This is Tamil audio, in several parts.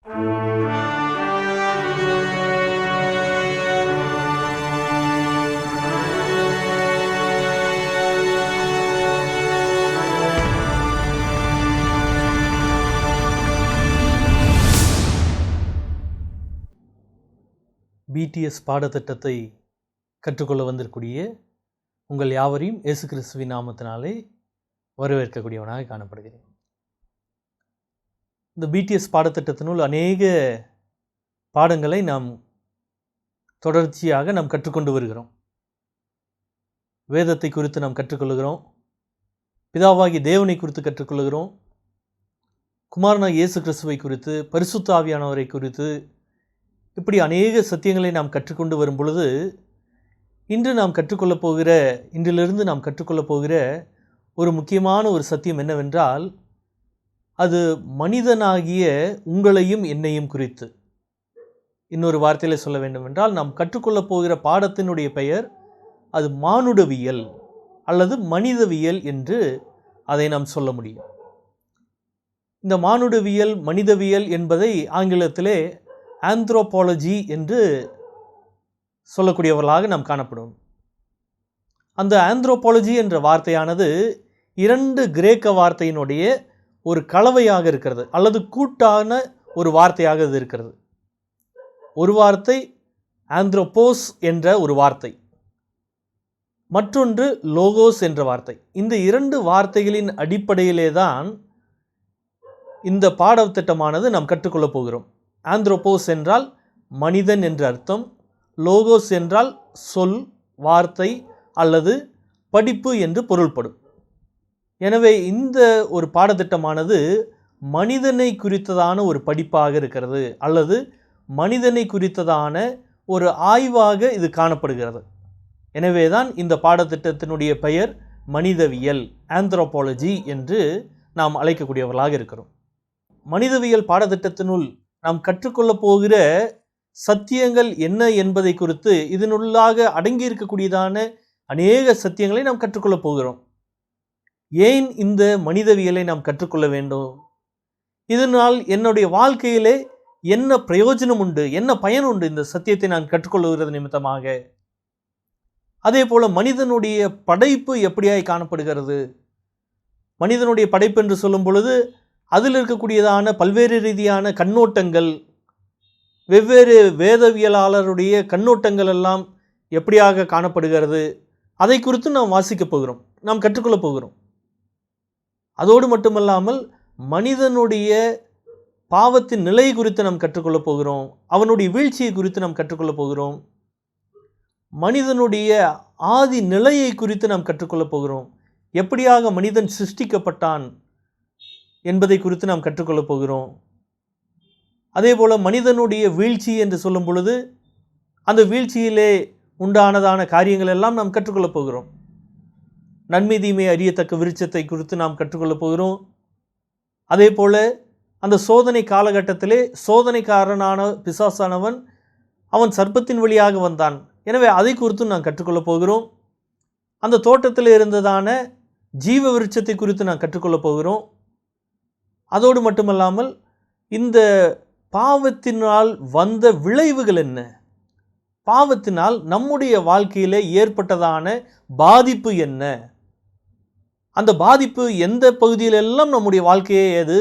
பிடிஎஸ் பாடத்திட்டத்தை கற்றுக்கொள்ள வந்திருக்கூடிய உங்கள் யாவரையும் இயேசு கிறிஸ்துவின் நாமத்தினாலே வரவேற்கக்கூடியவனாக காணப்படுகிறேன். இந்த பிடிஎஸ் பாடத்திட்டத்தினுள் அநேக பாடங்களை நாம் தொடர்ச்சியாக கற்றுக்கொண்டு வருகிறோம். வேதத்தை குறித்து நாம் கற்றுக்கொள்கிறோம், பிதாவாகி தேவனை குறித்து கற்றுக்கொள்கிறோம், குமாரனாகிய இயேசு கிறிஸ்துவை குறித்து, பரிசுத்த ஆவியானவரை குறித்து, இப்படி அநேக சத்தியங்களை நாம் கற்றுக்கொண்டு வரும் பொழுது இன்றிலிருந்து நாம் கற்றுக்கொள்ளப் போகிற ஒரு முக்கியமான ஒரு சத்தியம் என்னவென்றால், அது மனிதனாகிய உங்களையும் என்னையும் குறித்து. இன்னொரு வார்த்தையில் சொல்ல வேண்டுமென்றால், நாம் கற்றுக்கொள்ளப் போகிற பாடத்தினுடைய பெயர் அது மானுடவியல் அல்லது மனிதவியல் என்று அதை நாம் சொல்ல முடியும். இந்த மானுடவியல் மனிதவியல் என்பதை ஆங்கிலத்திலே ஆந்த்ரோபாலஜி என்று சொல்லக்கூடியவர்களாக நாம் காணப்படும். அந்த ஆந்த்ரோபாலஜி என்ற வார்த்தையானது 2 கிரேக்க வார்த்தையினுடைய ஒரு கலவையாக இருக்கிறது, அல்லது கூட்டான ஒரு வார்த்தையாக இது இருக்கிறது. ஒரு வார்த்தை ஆந்த்ரோபோஸ் என்ற ஒரு வார்த்தை, மற்றொன்று லோகோஸ் என்ற வார்த்தை. இந்த 2 வார்த்தைகளின் அடிப்படையிலே தான் இந்த பாடத்திட்டமானது நாம் கற்றுக்கொள்ளப் போகிறோம். ஆந்த்ரோபோஸ் என்றால் மனிதன் என்ற அர்த்தம், லோகோஸ் என்றால் சொல், வார்த்தை அல்லது படிப்பு என்று பொருள்படும். எனவே இந்த ஒரு பாடத்திட்டமானது மனிதனை குறித்ததான ஒரு படிப்பாக இருக்கிறது, அல்லது மனிதனை குறித்ததான ஒரு ஆய்வாக இது காணப்படுகிறது. எனவே தான் இந்த பாடத்திட்டத்தினுடைய பெயர் மனிதவியல், ஆந்த்ரோபாலஜி என்று நாம் அழைக்கக்கூடியவர்களாக இருக்கிறோம். மனிதவியல் பாடத்திட்டத்தினுள் நாம் கற்றுக்கொள்ளப் போகிற சத்தியங்கள் என்ன என்பதை குறித்து இதனுள்ளாக அடங்கியிருக்கக்கூடியதான அநேக சத்தியங்களை நாம் கற்றுக்கொள்ளப் போகிறோம். ஏன் இந்த மனிதவியலை நாம் கற்றுக்கொள்ள வேண்டும்? இதனால் என்னுடைய வாழ்க்கையிலே என்ன பிரயோஜனம் உண்டு, என்ன பயன் உண்டு இந்த சத்தியத்தை நான் கற்றுக்கொள்ளுகிறது நிமித்தமாக? அதே போல மனிதனுடைய படைப்பு எப்படியாய் காணப்படுகிறது? மனிதனுடைய படைப்பு என்று சொல்லும் பொழுது அதில் இருக்கக்கூடியதான பல்வேறு ரீதியான கண்ணோட்டங்கள், வெவ்வேறு வேதவியலாளருடைய கண்ணோட்டங்கள் எல்லாம் எப்படியாக காணப்படுகிறது, அதை குறித்து நாம் வாசிக்கப் போகிறோம், நாம் கற்றுக்கொள்ளப் போகிறோம். அதோடு மட்டுமல்லாமல் மனிதனுடைய பாவத்தின் நிலை குறித்து நாம் கற்றுக்கொள்ளப் போகிறோம், அவனுடைய வீழ்ச்சியை குறித்து நாம் கற்றுக்கொள்ளப் போகிறோம், மனிதனுடைய ஆதி நிலையை குறித்து நாம் கற்றுக்கொள்ளப் போகிறோம். எப்படியாக மனிதன் சிருஷ்டிக்கப்பட்டான் என்பதை குறித்து நாம் கற்றுக்கொள்ளப் போகிறோம். அதே போல் மனிதனுடைய வீழ்ச்சி என்று சொல்லும் பொழுது அந்த வீழ்ச்சியிலே உண்டானதான காரியங்கள் எல்லாம் நாம் கற்றுக்கொள்ளப் போகிறோம். நன்மை தீமை அறியத்தக்க விருட்சத்தை குறித்து நாம் கற்றுக்கொள்ளப் போகிறோம். அதே போல் அந்த சோதனை காலகட்டத்திலே சோதனைக்காரனான பிசாசானவன் அவன் சர்ப்பத்தின் வழியாக வந்தான். எனவே அதை குறித்து நாம் கற்றுக்கொள்ளப் போகிறோம். அந்த தோட்டத்தில் இருந்ததான ஜீவ விருட்சத்தை குறித்து நாம் கற்றுக்கொள்ளப் போகிறோம். அதோடு மட்டுமல்லாமல் இந்த பாவத்தினால் வந்த விளைவுகள் என்ன, பாவத்தினால் நம்முடைய வாழ்க்கையில் ஏற்பட்டதான பாதிப்பு என்ன, அந்த பாதிப்பு எந்த பகுதியிலெல்லாம் நம்முடைய வாழ்க்கையை எது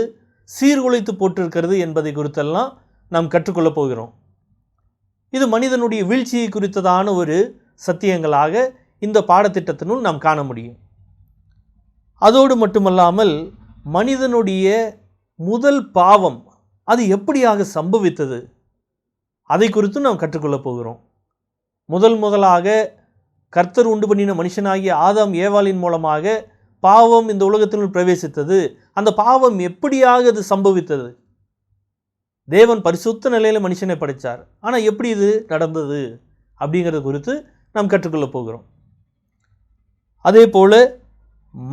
சீர்குலைத்து போட்டிருக்கிறது என்பதை குறித்தெல்லாம் நாம் கற்றுக்கொள்ளப் போகிறோம். இது மனிதனுடைய வீழ்ச்சியை குறித்ததான ஒரு சத்தியங்களாக இந்த பாடத்திட்டத்தினுள் நாம் காண முடியும். அதோடு மட்டுமல்லாமல் மனிதனுடைய முதல் பாவம் அது எப்படியாக சம்பவித்தது, அதை குறித்தும் நாம் கற்றுக்கொள்ளப் போகிறோம். முதலாக கர்த்தர் உண்டு பண்ணின மனுஷனாகிய ஆதாம் ஏவாளின் மூலமாக பாவம் இந்த உலகத்தினுள் பிரவேசித்தது. அந்த பாவம் எப்படியாக அது சம்பவித்தது? தேவன் பரிசுத்த நிலையில் மனுஷனை படைத்தார், ஆனால் எப்படி இது நடந்தது அப்படிங்கிறது குறித்து நாம் கற்றுக்கொள்ளப் போகிறோம். அதே போல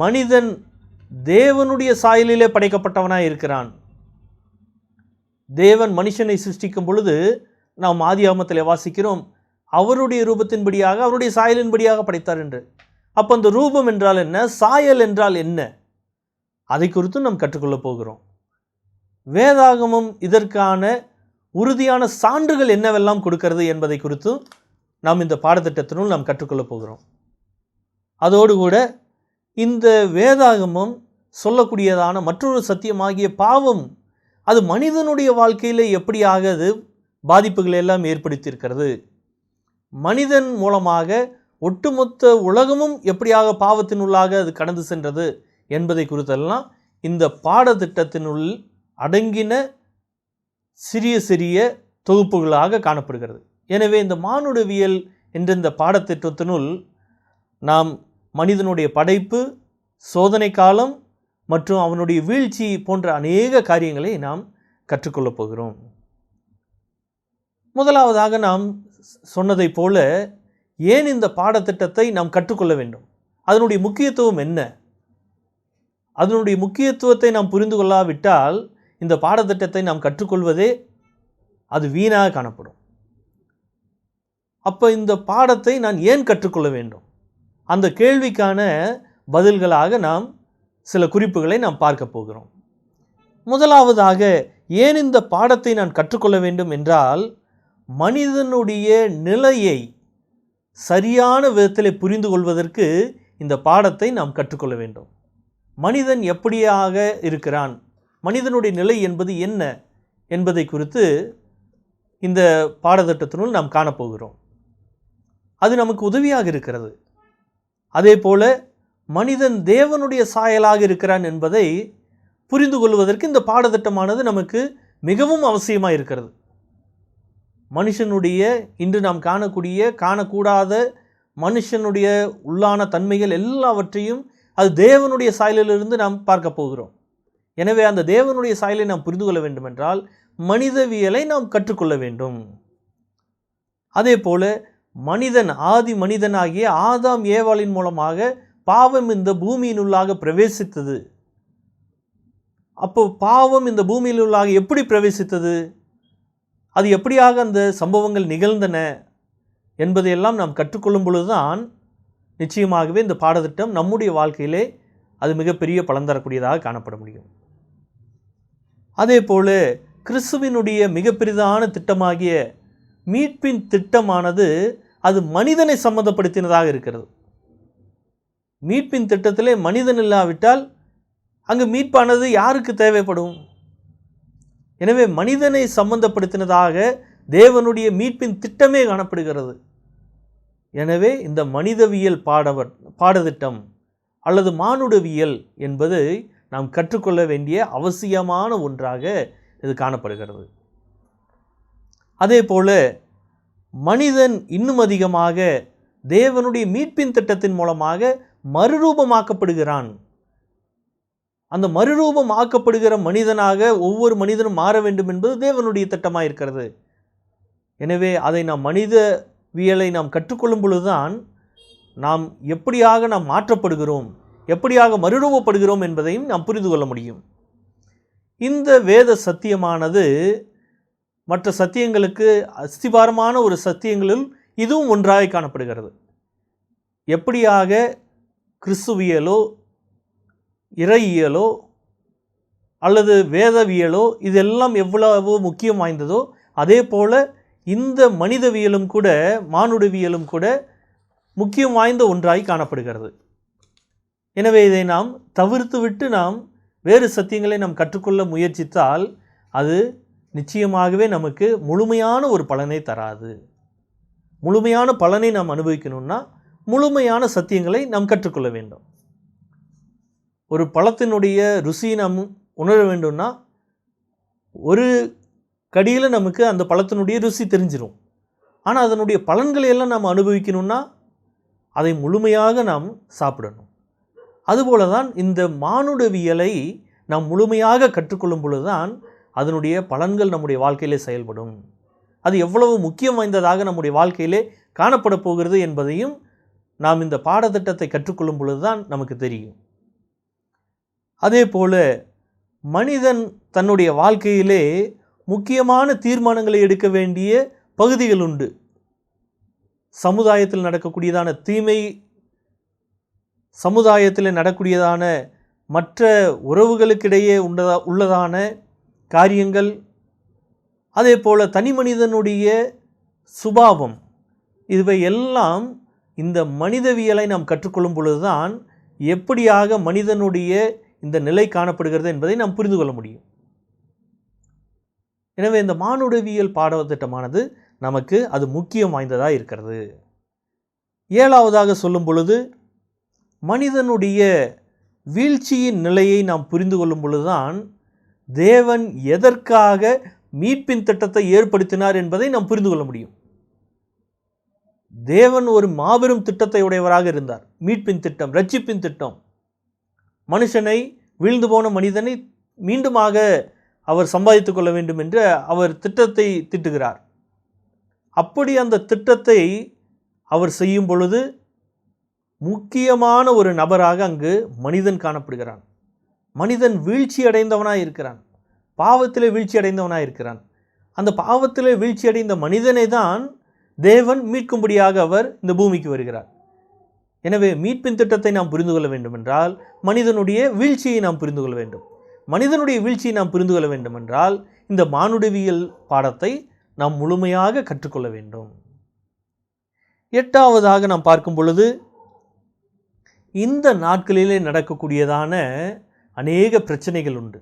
மனிதன் தேவனுடைய சாயலிலே படைக்கப்பட்டவனாய் இருக்கிறான். தேவன் மனுஷனை சிருஷ்டிக்கும் பொழுது நாம் ஆதியாகமத்தில் வாசிக்கிறோம், அவருடைய ரூபத்தின்படியாக அவருடைய சாயலின்படியாக படைத்தார் என்று. அப்போ அந்த ரூபம் என்றால் என்ன, சாயல் என்றால் என்ன, அதை குறித்தும் நாம் கற்றுக்கொள்ளப் போகிறோம். வேதாகமம் இதற்கான உறுதியான சான்றுகள் என்னவெல்லாம் கொடுக்கிறது என்பதை குறித்து நாம் இந்த பாடத்திட்டத்தினுள் நாம் கற்றுக்கொள்ளப் போகிறோம். அதோடு கூட இந்த வேதாகமம் சொல்லக்கூடியதான மற்றொரு சத்தியமாகிய பாவம் அது மனிதனுடைய வாழ்க்கையில் எப்படியாக அது பாதிப்புகளை எல்லாம் ஏற்படுத்தியிருக்கிறது, மனிதன் மூலமாக ஒட்டுமொத்த உலகமும் எப்படியாக பாவத்தினுள்ளாக அது கடந்து சென்றது என்பதை குறித்தெல்லாம் இந்த பாடத்திட்டத்தினுள் அடங்கின சிறிய சிறிய தொகுப்புகளாக காணப்படுகிறது. எனவே இந்த மானுடவியல் என்ற இந்த பாடத்திட்டத்தினுள் நாம் மனிதனுடைய படைப்பு, சோதனை காலம் மற்றும் அவனுடைய வீழ்ச்சி போன்ற அநேக காரியங்களை நாம் கற்றுக்கொள்ளப் போகிறோம். முதலாவதாக நாம் சொன்னதைப் போல ஏன் இந்த பாடத்திட்டத்தை நாம் கற்றுக்கொள்ள வேண்டும், அதனுடைய முக்கியத்துவம் என்ன? அதனுடைய முக்கியத்துவத்தை நாம் புரிந்து கொள்ளாவிட்டால் இந்த பாடத்திட்டத்தை நாம் கற்றுக்கொள்வதே அது வீணாக காணப்படும். அப்போ இந்த பாடத்தை நான் ஏன் கற்றுக்கொள்ள வேண்டும், அந்த கேள்விக்கான பதில்களாக நாம் சில குறிப்புகளை நாம் பார்க்க போகிறோம். முதலாவதாக ஏன் இந்த பாடத்தை நான் கற்றுக்கொள்ள வேண்டும் என்றால், மனிதனுடைய நிலையை சரியான விதத்தில் புரிந்து கொள்வதற்கு இந்த பாடத்தை நாம் கற்றுக்கொள்ள வேண்டும். மனிதன் எப்படியாக இருக்கிறான், மனிதனுடைய நிலை என்பது என்ன என்பதை குறித்து இந்த பாடத்திட்டத்தினுள் நாம் காணப்போகிறோம். அது நமக்கு உதவியாக இருக்கிறது. அதே போல மனிதன் தேவனுடைய சாயலாக இருக்கிறான் என்பதை புரிந்து கொள்வதற்கு இந்த பாடத்திட்டமானது நமக்கு மிகவும் அவசியமாக இருக்கிறது. மனுஷனுடைய இன்று நாம் காணக்கூடாத மனுஷனுடைய உள்ளான தன்மைகள் எல்லாவற்றையும் அது தேவனுடைய சாயலிலிருந்து நாம் பார்க்க போகிறோம். எனவே அந்த தேவனுடைய சாயலை நாம் புரிந்து கொள்ள வேண்டும் என்றால் மனிதவியலை நாம் கற்றுக்கொள்ள வேண்டும். அதே போல மனிதன் ஆதி மனிதனாகிய ஆதாம் ஏவாளின் மூலமாக பாவம் இந்த பூமியினுள்ளாக பிரவேசித்தது. அப்போ பாவம் இந்த பூமியினுள்ளாக எப்படி பிரவேசித்தது, அது எப்படியாக அந்த சம்பவங்கள் நிகழ்ந்தன என்பதையெல்லாம் நாம் கற்றுக்கொள்ளும் பொழுதுதான் நிச்சயமாகவே இந்த பாடத்திட்டம் நம்முடைய வாழ்க்கையிலே அது மிகப்பெரிய பலன் தரக்கூடியதாக காணப்பட முடியும். அதே போல கிறிஸ்துவினுடைய மிக பெரிதான திட்டமாகிய மீட்பின் திட்டமானது அது மனிதனை சம்மந்தப்படுத்தினதாக இருக்கிறது. மீட்பின் திட்டத்திலே மனிதன் இல்லாவிட்டால் அங்கு மீட்பானது யாருக்கு தேவைப்படும்? எனவே மனிதனை சம்பந்தப்படுத்தினதாக தேவனுடைய மீட்பின் திட்டமே காணப்படுகிறது. எனவே இந்த மனிதவியல் பாடத்திட்டம் அல்லது மானுடவியல் என்பது நாம் கற்றுக்கொள்ள வேண்டிய அவசியமான ஒன்றாக இது காணப்படுகிறது. அதே போல மனிதன் இன்னும் அதிகமாக தேவனுடைய மீட்பின் திட்டத்தின் மூலமாக மறுரூபமாக்கப்படுகிறான். அந்த மறுரூபமாக்கப்படுகிற மனிதனாக ஒவ்வொரு மனிதனும் மாற வேண்டும் என்பது தேவனுடைய திட்டமாக இருக்கிறது. எனவே அதை நாம் மனிதவியலை நாம் கற்றுக்கொள்ளும் பொழுதுதான் நாம் எப்படியாக நாம் மாற்றப்படுகிறோம், எப்படியாக மறுரூபப்படுகிறோம் என்பதையும் நாம் புரிந்து கொள்ள முடியும். இந்த வேத சத்தியமானது மற்ற சத்தியங்களுக்கு அஸ்திபாரமான ஒரு சத்தியங்களில் இதுவும் ஒன்றாக காணப்படுகிறது. எப்படியாக கிறிஸ்துவியலோ இறையியலோ அல்லது வேதவியலோ இதெல்லாம் எவ்வளவு முக்கியம் வாய்ந்ததோ அதே போல் இந்த மனிதவியலும் கூட மானுடவியலும் கூட முக்கியம் வாய்ந்த ஒன்றாய் காணப்படுகிறது. எனவே இதை நாம் தவிர்த்துவிட்டு நாம் வேறு சத்தியங்களை நாம் கற்றுக்கொள்ள முயற்சித்தால் அது நிச்சயமாகவே நமக்கு முழுமையான ஒரு பலனை தராது. முழுமையான பலனை நாம் அனுபவிக்கணும்னா முழுமையான சத்தியங்களை நாம் கற்றுக்கொள்ள வேண்டும். ஒரு பழத்தினுடைய ருசியை நாம் உணர வேண்டும்னா ஒரு கடியில் நமக்கு அந்த பழத்தினுடைய ருசி தெரிஞ்சிடும். ஆனால் அதனுடைய பலன்களை எல்லாம் நாம் அனுபவிக்கணும்னா அதை முழுமையாக நாம் சாப்பிடணும். அதுபோல தான் இந்த மானுடவியலை நாம் முழுமையாக கற்றுக்கொள்ளும் பொழுதுதான் அதனுடைய பலன்கள் நம்முடைய வாழ்க்கையிலே செயல்படும். அது எவ்வளவு முக்கியம் வாய்ந்ததாக நம்முடைய வாழ்க்கையிலே காணப்பட போகிறது என்பதையும் நாம் இந்த பாடத்திட்டத்தை கற்றுக்கொள்ளும் பொழுதுதான் நமக்கு தெரியும். அதே போல மனிதன் தன்னுடைய வாழ்க்கையிலே முக்கியமான தீர்மானங்களை எடுக்க வேண்டிய பகுதிகள் உண்டு. சமுதாயத்தில் நடக்கக்கூடியதான தீமை, சமுதாயத்தில் நடக்கக்கூடியதான மற்ற உறவுகளுக்கிடையே உள்ளதான காரியங்கள், அதே போல் தனி மனிதனுடைய சுபாவம், இவை எல்லாம் இந்த மனிதவியலை நாம் கற்றுக்கொள்ளும் பொழுதுதான் எப்படியாக மனிதனுடைய இந்த நிலை காணப்படுகிறது என்பதை நாம் புரிந்து கொள்ள முடியும். எனவே இந்த மானுடவியல் பாடத்திட்டமானது நமக்கு அது முக்கியம் வாய்ந்ததாக இருக்கிறது. 7வதாக சொல்லும் பொழுது மனிதனுடைய வீழ்ச்சியின் நிலையை நாம் புரிந்து கொள்ளும் பொழுதுதான் தேவன் எதற்காக மீட்பின் திட்டத்தை ஏற்படுத்தினார் என்பதை நாம் புரிந்து கொள்ள முடியும். தேவன் ஒரு மாபெரும் திட்டத்தை உடையவராக இருந்தார். மீட்பின் திட்டம், இரட்சிப்பின் திட்டம். மனுஷனை, வீழ்ந்து போன மனிதனை மீண்டுமாக அவர் சம்பாதித்துக் கொள்ள வேண்டும் என்று அவர் திட்டத்தை திட்டுகிறார். அப்படி அந்த திட்டத்தை அவர் செய்யும் பொழுது முக்கியமான ஒரு நபராக அங்கு மனிதன் காணப்படுகிறான். மனிதன் வீழ்ச்சி அடைந்தவனாக இருக்கிறான், பாவத்திலே வீழ்ச்சி அடைந்தவனாக இருக்கிறான். அந்த பாவத்திலே வீழ்ச்சி அடைந்த மனிதனை தான் தேவன் மீட்கும்படியாக அவர் இந்த பூமிக்கு வருகிறார். எனவே மீட்பின் திட்டத்தை நாம் புரிந்து கொள்ள வேண்டும் என்றால் மனிதனுடைய வீழ்ச்சியை நாம் புரிந்து கொள்ள வேண்டும். மனிதனுடைய வீழ்ச்சியை நாம் புரிந்து கொள்ள வேண்டும் என்றால் இந்த மானுடவியல் பாடத்தை நாம் முழுமையாக கற்றுக்கொள்ள வேண்டும். 8வதாக நாம் பார்க்கும் பொழுது இந்த நாட்களிலே நடக்கக்கூடியதான அநேக பிரச்சனைகள் உண்டு.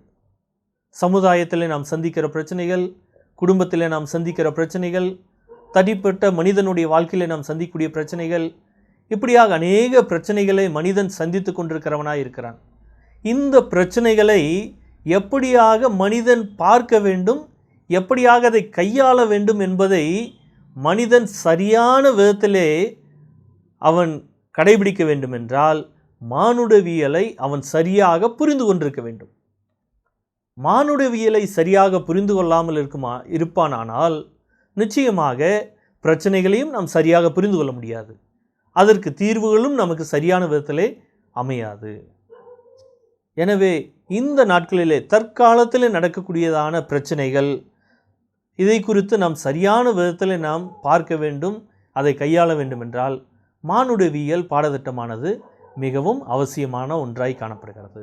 சமுதாயத்தில் நாம் சந்திக்கிற பிரச்சனைகள், குடும்பத்தில் நாம் சந்திக்கிற பிரச்சனைகள், தனிப்பட்ட மனிதனுடைய வாழ்க்கையில் நாம் சந்திக்கக்கூடிய பிரச்சனைகள், இப்படியாக அநேக பிரச்சனைகளை மனிதன் சந்தித்து கொண்டிருக்கிறவனாக இருக்கிறான். இந்த பிரச்சனைகளை எப்படியாக மனிதன் பார்க்க வேண்டும், எப்படியாக அதை கையாள வேண்டும் என்பதை மனிதன் சரியான விதத்திலே அவன் கடைபிடிக்க வேண்டும் என்றால் மானுடவியலை அவன் சரியாக புரிந்து கொண்டிருக்க வேண்டும். மானுடவியலை சரியாக புரிந்து கொள்ளாமல் இருப்பானால் நிச்சயமாக பிரச்சனைகளையும் நாம் சரியாக புரிந்து கொள்ள முடியாது. அதற்கு தீர்வுகளும் நமக்கு சரியான விதத்திலே அமையாது. எனவே இந்த நாட்களிலே தற்காலத்திலே நடக்கக்கூடியதான பிரச்சனைகள், இதை குறித்து நாம் சரியான விதத்தில் நாம் பார்க்க வேண்டும், அதை கையாள வேண்டும் என்றால் மானுடவியல் பாடத்திட்டமானது மிகவும் அவசியமான ஒன்றாய் காணப்படுகிறது.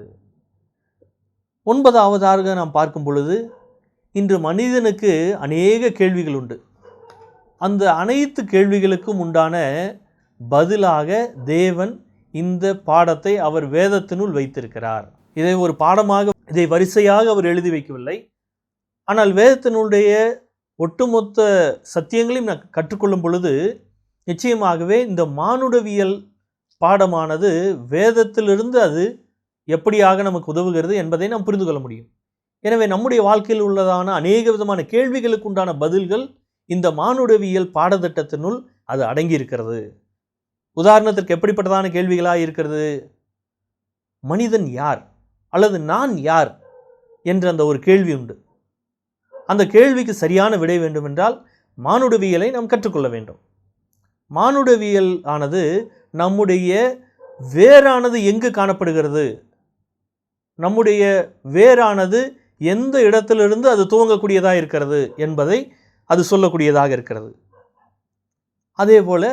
9வதாக நாம் பார்க்கும் பொழுது இன்று மனிதனுக்கு அநேக கேள்விகள் உண்டு. அந்த அனைத்து கேள்விகளுக்கும் உண்டான பதிலாக தேவன் இந்த பாடத்தை அவர் வேதத்தினுள் வைத்திருக்கிறார். இதை ஒரு பாடமாக, இதை வரிசையாக அவர் எழுதி வைக்கவில்லை. ஆனால் வேதத்தினுடைய ஒட்டுமொத்த சத்தியங்களையும் நான் கற்றுக்கொள்ளும் பொழுது நிச்சயமாகவே இந்த மானுடவியல் பாடமானது வேதத்திலிருந்து அது எப்படியாக நமக்கு உதவுகிறது என்பதை நாம் புரிந்து கொள்ள முடியும். எனவே நம்முடைய வாழ்க்கையில் உள்ளதான அநேக விதமான கேள்விகளுக்கு உண்டான பதில்கள் இந்த மானுடவியல் பாடத்திட்டத்தினுள் அது அடங்கியிருக்கிறது. உதாரணத்திற்கு எப்படிப்பட்டதான கேள்விகளாக இருக்கிறது? மனிதன் யார் அல்லது நான் யார் என்ற அந்த ஒரு கேள்வி உண்டு. அந்த கேள்விக்கு சரியான விடை வேண்டுமென்றால் மானுடவியலை நாம் கற்றுக்கொள்ள வேண்டும். மானுடவியல் ஆனது நம்முடைய வேரானது எங்கு காணப்படுகிறது, நம்முடைய வேரானது எந்த இடத்திலிருந்து அது துவங்கக்கூடியதாக இருக்கிறது என்பதை அது சொல்லக்கூடியதாக இருக்கிறது. அதே போல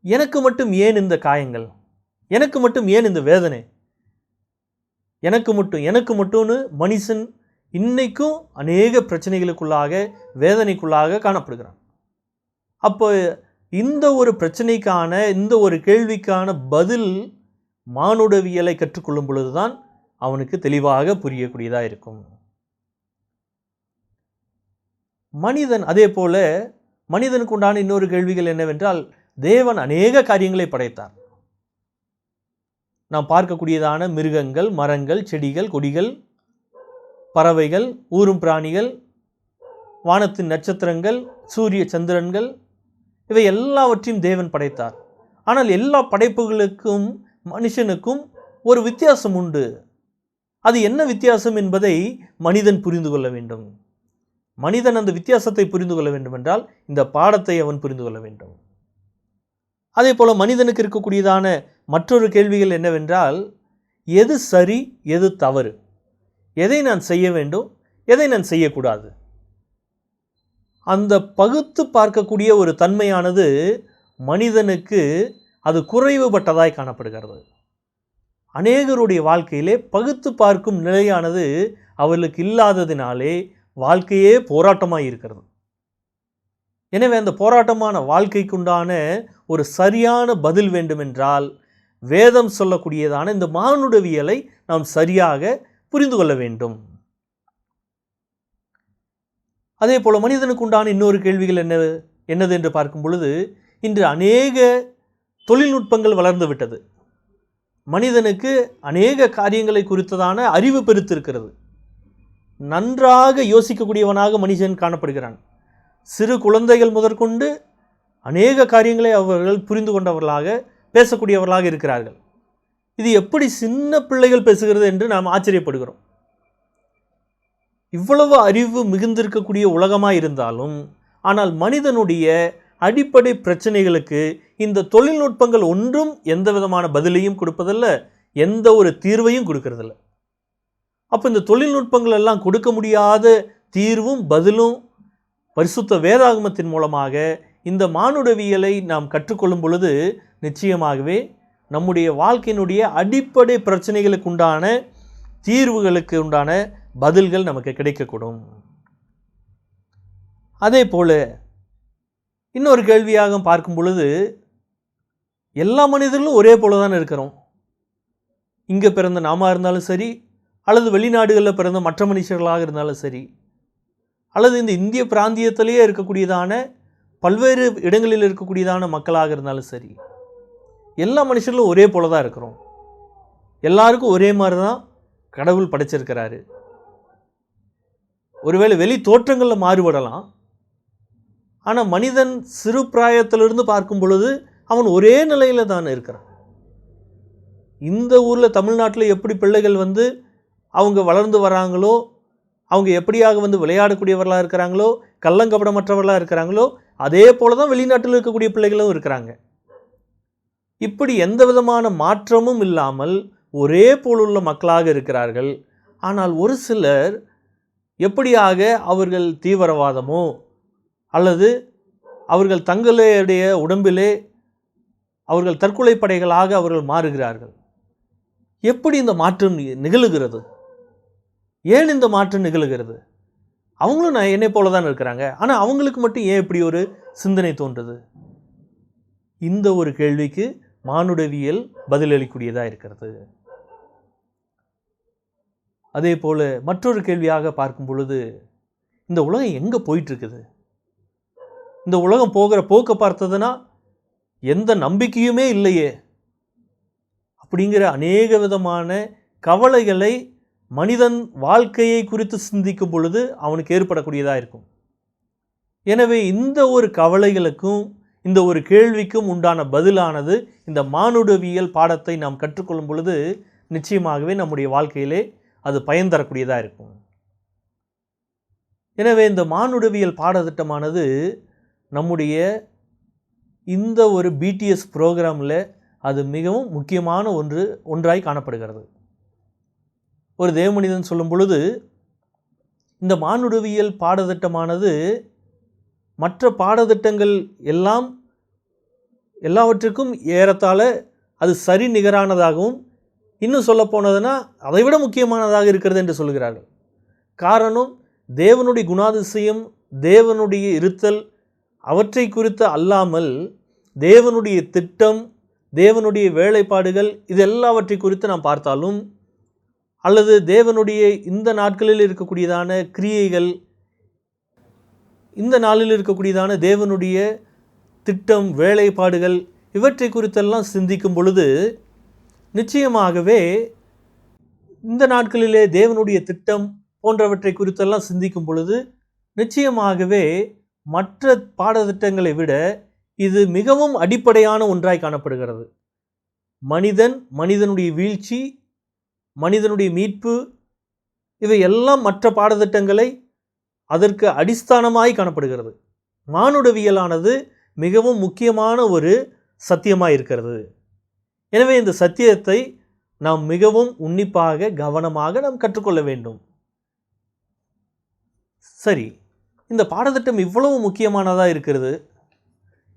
எனக்கு மட்டும் ஏன் இந்த காயங்கள், எனக்கு மட்டும் ஏன் இந்த வேதனை, எனக்கு மட்டும்னு மனுஷன் இன்னைக்கும் அநேக பிரச்சனைகளுக்குள்ளாக, வேதனைக்குள்ளாக காணப்படுகிறான். அப்போ இந்த ஒரு பிரச்சனைக்கான, இந்த ஒரு கேள்விக்கான பதில் மானுடவியலை கற்றுக்கொள்ளும் பொழுதுதான் அவனுக்கு தெளிவாக புரியக்கூடியதாக இருக்கும். மனிதன், அதே போல மனிதனுக்கு உண்டான இன்னொரு கேள்விகள் என்னவென்றால், தேவன் அநேக காரியங்களை படைத்தார். நாம் பார்க்கக்கூடியதான மிருகங்கள், மரங்கள், செடிகள், கொடிகள், பறவைகள், ஊரும் பிராணிகள், வானத்தின் நட்சத்திரங்கள், சூரிய சந்திரன்கள், இவை எல்லாவற்றையும் தேவன் படைத்தார். ஆனால் எல்லா படைப்புகளுக்கும் மனுஷனுக்கும் ஒரு வித்தியாசம் உண்டு. அது என்ன வித்தியாசம் என்பதை மனிதன் புரிந்து கொள்ள வேண்டும். மனிதன் அந்த வித்தியாசத்தை புரிந்து கொள்ள வேண்டும் என்றால் இந்த பாடத்தை அவன் புரிந்து கொள்ள வேண்டும். அதே போல மனிதனுக்கு இருக்கக்கூடியதான மற்றொரு கேள்விகள் என்னவென்றால், எது சரி, எது தவறு, எதை நான் செய்ய வேண்டும், எதை நான் செய்யக்கூடாது. அந்த பகுத்து பார்க்கக்கூடிய ஒரு தன்மையானது மனிதனுக்கு அது குறைவுபட்டதாய் காணப்படுகிறது. அநேகருடைய வாழ்க்கையிலே பகுத்து பார்க்கும் நிலையானது அவர்களுக்கு இல்லாததினாலே வாழ்க்கையே போராட்டமாக இருக்கிறது. எனவே அந்த போராட்டமான வாழ்க்கைக்குண்டான ஒரு சரியான பதில் வேண்டுமென்றால் வேதம் சொல்லக்கூடியதான இந்த மானுடவியலை நாம் சரியாக புரிந்து கொள்ள வேண்டும். அதே போல மனிதனுக்கு உண்டான இன்னொரு கேள்விகள் என்னது என்று பார்க்கும் பொழுது, இன்று அநேக தொழில்நுட்பங்கள் வளர்ந்து விட்டது. மனிதனுக்கு அநேக காரியங்களை குறித்ததான அறிவு பெருத்திருக்கிறது. நன்றாக யோசிக்கக்கூடியவனாக மனிதன் காணப்படுகிறான். சிறு குழந்தைகள் முதற்கொண்டு அநேக காரியங்களை அவர்கள் புரிந்து கொண்டவர்களாக பேசக்கூடியவர்களாக இருக்கிறார்கள். இது எப்படி சின்ன பிள்ளைகள் பேசுகிறது என்று நாம் ஆச்சரியப்படுகிறோம். இவ்வளவு அறிவு மிகுந்திருக்கக்கூடிய உலகமாக இருந்தாலும், ஆனால் மனிதனுடைய அடிப்படை பிரச்சனைகளுக்கு இந்த தொழில்நுட்பங்கள் ஒன்றும் எந்த விதமான பதிலையும் கொடுப்பதில்ல, எந்த ஒரு தீர்வையும் கொடுக்கறதில்ல. அப்போ இந்த தொழில்நுட்பங்கள் எல்லாம் கொடுக்க முடியாத தீர்வும் பதிலும் பரிசுத்த வேதாகமத்தின் மூலமாக இந்த மானுடவியலை நாம் கற்றுக்கொள்ளும் பொழுது நிச்சயமாகவே நம்முடைய வாழ்க்கையினுடைய அடிப்படை பிரச்சனைகளுக்கு உண்டான தீர்வுகளுக்கு உண்டான பதில்கள் நமக்கு கிடைக்கக்கூடும். அதே போல இன்னொரு கேள்வியாக பார்க்கும் பொழுது, எல்லா மனிதர்களும் ஒரே போல தான் இருக்கிறோம். இங்கே பிறந்த நாம இருந்தாலும் சரி, அல்லது வெளிநாடுகளில் பிறந்த மற்ற மனுஷர்களாக இருந்தாலும் சரி, அல்லது இந்த இந்திய பிராந்தியத்திலேயே இருக்கக்கூடியதான பல்வேறு இடங்களில் இருக்கக்கூடியதான மக்களாக இருந்தாலும் சரி, எல்லா மனுஷர்களும் ஒரே போல தான் இருக்கிறோம். எல்லாருக்கும் ஒரே மாதிரி தான் கடவுள் படைச்சிருக்கிறாரு. ஒருவேளை வெளி தோற்றங்களில் மாறுபடலாம், ஆனால் மனிதன் சிறு பிராயத்திலிருந்து பார்க்கும் பொழுது அவன் ஒரே நிலையில் தான் இருக்கிறான். இந்த ஊரில் தமிழ்நாட்டில் எப்படி பிள்ளைகள் அவங்க வளர்ந்து வராங்களோ, அவங்க எப்படியாக விளையாடக்கூடியவர்களாக இருக்கிறாங்களோ, கள்ளங்கபடமற்றவர்களாக இருக்கிறாங்களோ, அதே போல தான் வெளிநாட்டில் இருக்கக்கூடிய பிள்ளைகளும் இருக்கிறாங்க. இப்படி எந்த விதமான மாற்றமும் இல்லாமல் ஒரே போலுள்ள மக்களாக இருக்கிறார்கள். ஆனால் ஒரு சிலர் எப்படியாக அவர்கள் தீவிரவாதமோ அல்லது அவர்கள் தங்களுடைய உடம்பிலே அவர்கள் தற்கொலை படைகளாக அவர்கள் மாறுகிறார்கள். எப்படி இந்த மாற்றம் நிகழுகிறது? ஏன் இந்த மாற்றம் நிகழுகிறது? அவங்களும் என்னை போல தான் இருக்கிறாங்க, ஆனால் அவங்களுக்கு மட்டும் ஏன் இப்படி ஒரு சிந்தனை தோன்றுது? இந்த ஒரு கேள்விக்கு மானுடவியல் பதிலளிக்கூடியதாக இருக்கிறது. அதே போல மற்றொரு கேள்வியாக பார்க்கும் பொழுது, இந்த உலகம் எங்கே போயிட்டுருக்குது? இந்த உலகம் போகிற போக்க பார்த்ததுன்னா எந்த நம்பிக்கையுமே இல்லையே அப்படிங்கிற அநேக விதமான கவலைகளை மனிதன் வாழ்க்கையை குறித்து சிந்திக்கும் பொழுது அவனுக்கு ஏற்படக்கூடியதாக இருக்கும். எனவே இந்த ஒரு கவலைகளுக்கும் இந்த ஒரு கேள்விக்கும் உண்டான பதிலானது இந்த மானுடவியல் பாடத்தை நாம் கற்றுக்கொள்ளும் பொழுது நிச்சயமாகவே நம்முடைய வாழ்க்கையிலே அது பயன் தரக்கூடியதாக இருக்கும். எனவே இந்த மானுடவியல் பாடத்திட்டமானது நம்முடைய இந்த ஒரு பிடிஎஸ் ப்ரோக்ராமில் அது மிகவும் முக்கியமான ஒன்றாய் காணப்படுகிறது. ஒரு தேவமனிதன் சொல்லும் பொழுது, இந்த மானுடவியல் பாடத்திட்டமானது மற்ற பாடத்திட்டங்கள் எல்லாவற்றுக்கும் ஏறத்தாழ அது சரி நிகரானதாகவும், இன்னும் சொல்ல போனதுன்னா அதைவிட முக்கியமானதாக இருக்கிறது என்று சொல்கிறார்கள். காரணம், தேவனுடைய குணாதிசயம், தேவனுடைய இருத்தல், அவற்றை குறித்து அல்லாமல் தேவனுடைய திட்டம், தேவனுடைய வேலைப்பாடுகள், இது எல்லாவற்றை குறித்து நாம் பார்த்தாலும், அல்லது தேவனுடைய இந்த நாட்களில் இருக்கக்கூடியதான கிரியைகள், இந்த நாளில் இருக்கக்கூடியதான தேவனுடைய திட்டம், வேலைப்பாடுகள், இவற்றை குறித்தெல்லாம் சிந்திக்கும் பொழுது நிச்சயமாகவே இந்த நாட்களிலே தேவனுடைய திட்டம் போன்றவற்றை குறித்தெல்லாம் சிந்திக்கும் பொழுது நிச்சயமாகவே மற்ற பாடத்திட்டங்களை விட இது மிகவும் அடிப்படையான ஒன்றாய் காணப்படுகிறது. மனிதனுடைய வீழ்ச்சி, மனிதனுடைய மீட்பு, இவை எல்லாம் மற்ற பாடத்திட்டங்களை அதற்கு அடிஸ்தானமாய் காணப்படுகிறது. மானுடவியலானது மிகவும் முக்கியமான ஒரு சத்தியமாக இருக்கிறது. எனவே இந்த சத்தியத்தை நாம் மிகவும் உன்னிப்பாக கவனமாக நாம் கற்றுக்கொள்ள வேண்டும். சரி, இந்த பாடத்திட்டம் இவ்வளவு முக்கியமானதாக இருக்கிறது,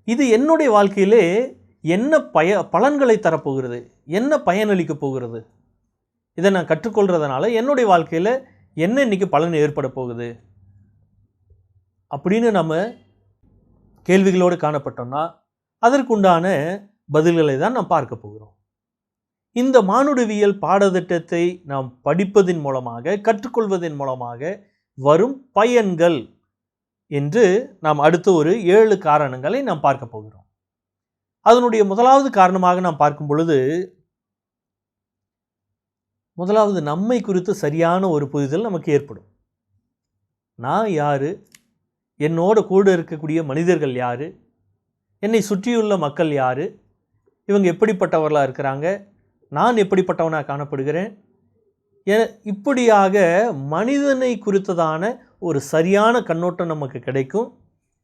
இது என்னுடைய வாழ்க்கையிலே என்ன பலன்களை தரப்போகிறது, என்ன பயனளிக்க போகிறது? இதை நான் கற்றுக்கொள்கிறதுனால என்னுடைய வாழ்க்கையில் என்ன இன்னைக்கு பலன் ஏற்பட போகுது அப்படின்னு நம்ம கேள்விகளோடு காணப்பட்டோம்னா அதற்குண்டான பதில்களை தான் நாம் பார்க்க போகிறோம். இந்த மானுடவியல் பாடத்திட்டத்தை நாம் படிப்பதன் மூலமாக, கற்றுக்கொள்வதன் மூலமாக வரும் பயன்கள் என்று நாம் அடுத்த ஒரு 7 காரணங்களை நாம் பார்க்க போகிறோம். அதனுடைய முதலாவது காரணமாக நாம் பார்க்கும் பொழுது, முதலாவது நம்மை குறித்து சரியான ஒரு புரிதல் நமக்கு ஏற்படும். நான் யாரு, என்னோட கூட இருக்கக்கூடிய மனிதர்கள் யாரு, என்னை சுற்றியுள்ள மக்கள் யாரு, இவங்க எப்படிப்பட்டவர்களாக இருக்கிறாங்க, நான் எப்படிப்பட்டவனாக காணப்படுகிறேன், இப்படியாக மனிதனை குறித்ததான ஒரு சரியான கண்ணோட்டம் நமக்கு கிடைக்கும்.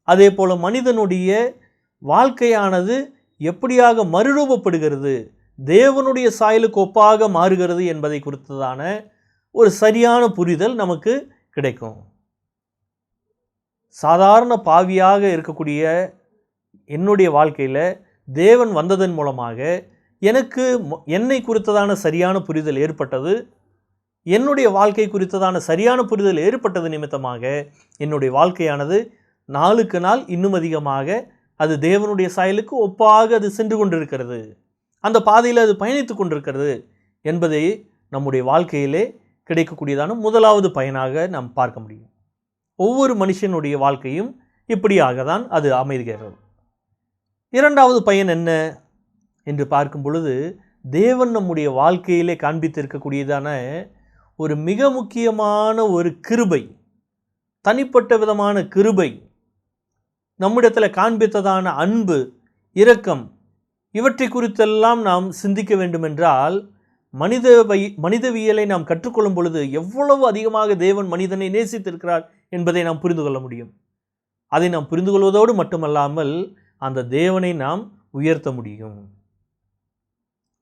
அதே போல் மனிதனுடைய வாழ்க்கையானது எப்படியாக மறுரூபப்படுகிறது, தேவனுடைய சாயலுக்கு ஒப்பாக மாறுகிறது என்பதை குறித்ததான ஒரு சரியான புரிதல் நமக்கு கிடைக்கும். சாதாரண பாவியாக இருக்கக்கூடிய என்னுடைய வாழ்க்கையில் தேவன் வந்ததன் மூலமாக எனக்கு என்னை குறித்ததான சரியான புரிதல் ஏற்பட்டது. என்னுடைய வாழ்க்கை குறித்ததான சரியான புரிதல் ஏற்பட்டது நிமித்தமாக என்னுடைய வாழ்க்கையானது நாளுக்கு நாள் இன்னும் அதிகமாக அது தேவனுடைய சாயலுக்கு ஒப்பாக அது சென்று கொண்டிருக்கிறது, அந்த பாதையில் அது பயணித்து கொண்டிருக்கிறது என்பதை நம்முடைய வாழ்க்கையிலே கிடைக்கக்கூடியதான முதலாவது பயனாக நாம் பார்க்க முடியும். ஒவ்வொரு மனுஷனுடைய வாழ்க்கையும் இப்படியாக தான் அது அமைகிறது. இரண்டாவது பயன் என்ன என்று பார்க்கும் பொழுது, தேவன் நம்முடைய வாழ்க்கையிலே காண்பித்திருக்கக்கூடியதான ஒரு மிக முக்கியமான ஒரு கிருபை, தனிப்பட்ட விதமான கிருபை, நம்மிடத்தில் காண்பித்ததான அன்பு, இரக்கம், இவற்றை குறித்தெல்லாம் நாம் சிந்திக்க வேண்டுமென்றால் மனிதவியலை நாம் கற்றுக்கொள்ளும் பொழுது எவ்வளவு அதிகமாக தேவன் மனிதனை நேசித்திருக்கிறார் என்பதை நாம் புரிந்து கொள்ள முடியும். அதை நாம் புரிந்து கொள்வதோடு மட்டுமல்லாமல் அந்த தேவனை நாம் உயர்த்த முடியும்.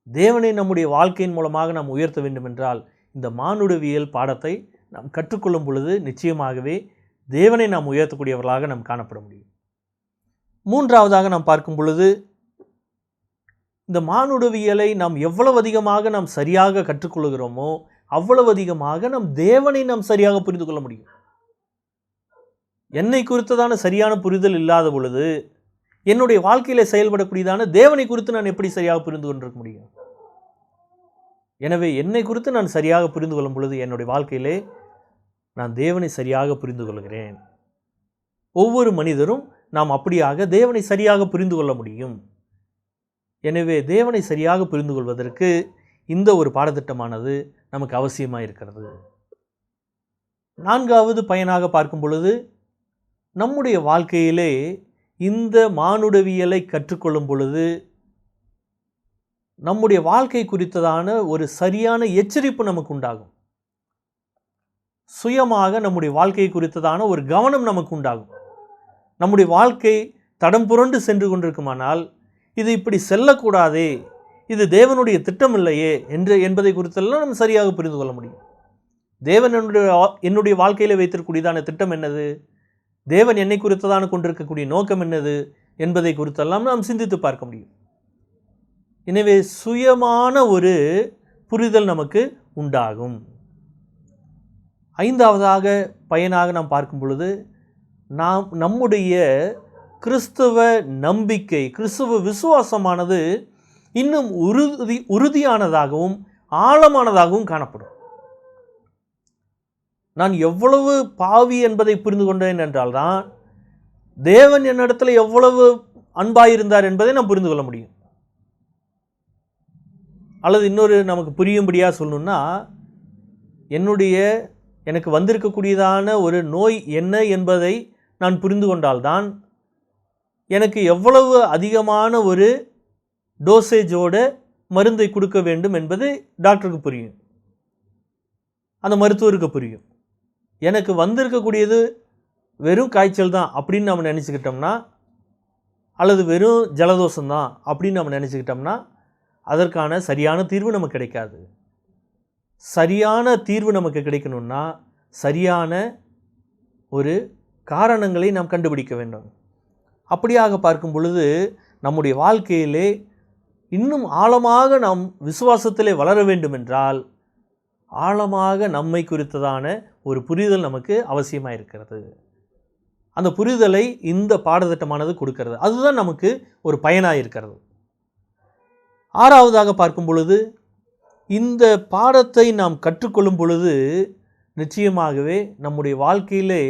தேவனை நம்முடைய வாழ்க்கையின் மூலமாக நாம் உயர்த்த வேண்டுமென்றால் இந்த மானுடவியல் பாடத்தை நாம் கற்றுக்கொள்ளும் பொழுது நிச்சயமாகவே தேவனை நாம் உயர்த்தக்கூடியவர்களாக நாம் காணப்பட முடியும். மூன்றாவதாக நாம் பார்க்கும் பொழுது, இந்த மானுடவியலை நாம் எவ்வளவு அதிகமாக நாம் சரியாக கற்றுக்கொள்கிறோமோ அவ்வளவு அதிகமாக நம் தேவனை நாம் சரியாக புரிந்து கொள்ள முடியும். என்னை குறித்ததான சரியான புரிதல் இல்லாத பொழுது என்னுடைய வாழ்க்கையில் செயல்படக்கூடியதான தேவனை குறித்து நான் எப்படி சரியாக புரிந்து கொண்டிருக்க முடியும்? எனவே என்னை குறித்து நான் சரியாக புரிந்து கொள்ளும் பொழுது என்னுடைய வாழ்க்கையிலே நான் தேவனை சரியாக புரிந்து கொள்கிறேன். ஒவ்வொரு மனிதரும் நாம் அப்படியாக தேவனை சரியாக புரிந்து கொள்ள முடியும். எனவே தேவனை சரியாக புரிந்து கொள்வதற்கு இந்த ஒரு பாடத்திட்டமானது நமக்கு அவசியமாக இருக்கிறது. நான்காவது பயனாக பார்க்கும் பொழுது, நம்முடைய வாழ்க்கையிலே இந்த மானுடவியலை கற்றுக்கொள்ளும் பொழுது நம்முடைய வாழ்க்கை குறித்ததான ஒரு சரியான எச்சரிப்பு நமக்கு உண்டாகும். சுயமாக நம்முடைய வாழ்க்கை குறித்ததான ஒரு கவனம் நமக்கு உண்டாகும். நம்முடைய வாழ்க்கை தடம் புரண்டு சென்று கொண்டிருக்குமானால் இது இப்படி செல்லக்கூடாதே, இது தேவனுடைய திட்டம் இல்லையே என்பதை குறித்தெல்லாம் நம்ம சரியாக புரிந்து கொள்ள முடியும். தேவன் என்னுடைய வாழ்க்கையில் வைத்திருக்கக்கூடியதான திட்டம் என்னது, தேவன் என்னை குறித்ததான கொண்டிருக்கக்கூடிய நோக்கம் என்னது என்பதை குறித்தெல்லாம் நாம் சிந்தித்து பார்க்க முடியும். எனவே சுயமான ஒரு புரிதல் நமக்கு உண்டாகும். ஐந்தாவதாக பயனாக நாம் பார்க்கும் பொழுது, நம்முடைய கிறிஸ்தவ நம்பிக்கை, கிறிஸ்தவ விசுவாசமானது இன்னும் உறுதியானதாகவும் ஆழமானதாகவும் காணப்படும். நான் எவ்வளவு பாவி என்பதை புரிந்து கொண்டேன் என்றால்தான் தேவன் என்னிடத்தில் எவ்வளவு அன்பாயிருந்தார் என்பதை நான் புரிந்து கொள்ள முடியும். அல்லது இன்னொரு நமக்கு புரியும்படியாக சொல்லணும்னா, எனக்கு வந்திருக்கக்கூடியதான ஒரு நோய் என்ன என்பதை நான் புரிந்து கொண்டால்தான் எனக்கு எவ்வளவு அதிகமான ஒரு டோசேஜோட மருந்தை கொடுக்க வேண்டும் என்பது டாக்டருக்கு புரியும், அந்த மருத்துவருக்கு புரியும். எனக்கு வந்திருக்கக்கூடியது வெறும் காய்ச்சல் தான் அப்படின்னு நம்ம நினச்சிக்கிட்டோம்னா, அல்லது வெறும் ஜலதோஷம்தான் அப்படின்னு நம்ம நினச்சிக்கிட்டோம்னா அதற்கான சரியான தீர்வு நமக்கு கிடைக்காது. சரியான தீர்வு நமக்கு கிடைக்கணும்னா சரியான ஒரு காரணங்களை நாம் கண்டுபிடிக்க வேண்டும். அப்படியாக பார்க்கும் பொழுது நம்முடைய வாழ்க்கையிலே இன்னும் ஆழமாக நாம் விசுவாசத்திலே வளர வேண்டும் என்றால் ஆழமாக நம்மை குறித்ததான ஒரு புரிதல் நமக்கு அவசியமாக இருக்கிறது. அந்த புரிதலை இந்த பாடத்திட்டமானது கொடுக்கிறது. அதுதான் நமக்கு ஒரு பயனாக இருக்கிறது. 6வதாக பார்க்கும் பொழுது, இந்த பாடத்தை நாம் கற்றுக்கொள்ளும் பொழுது நிச்சயமாகவே நம்முடைய வாழ்க்கையிலே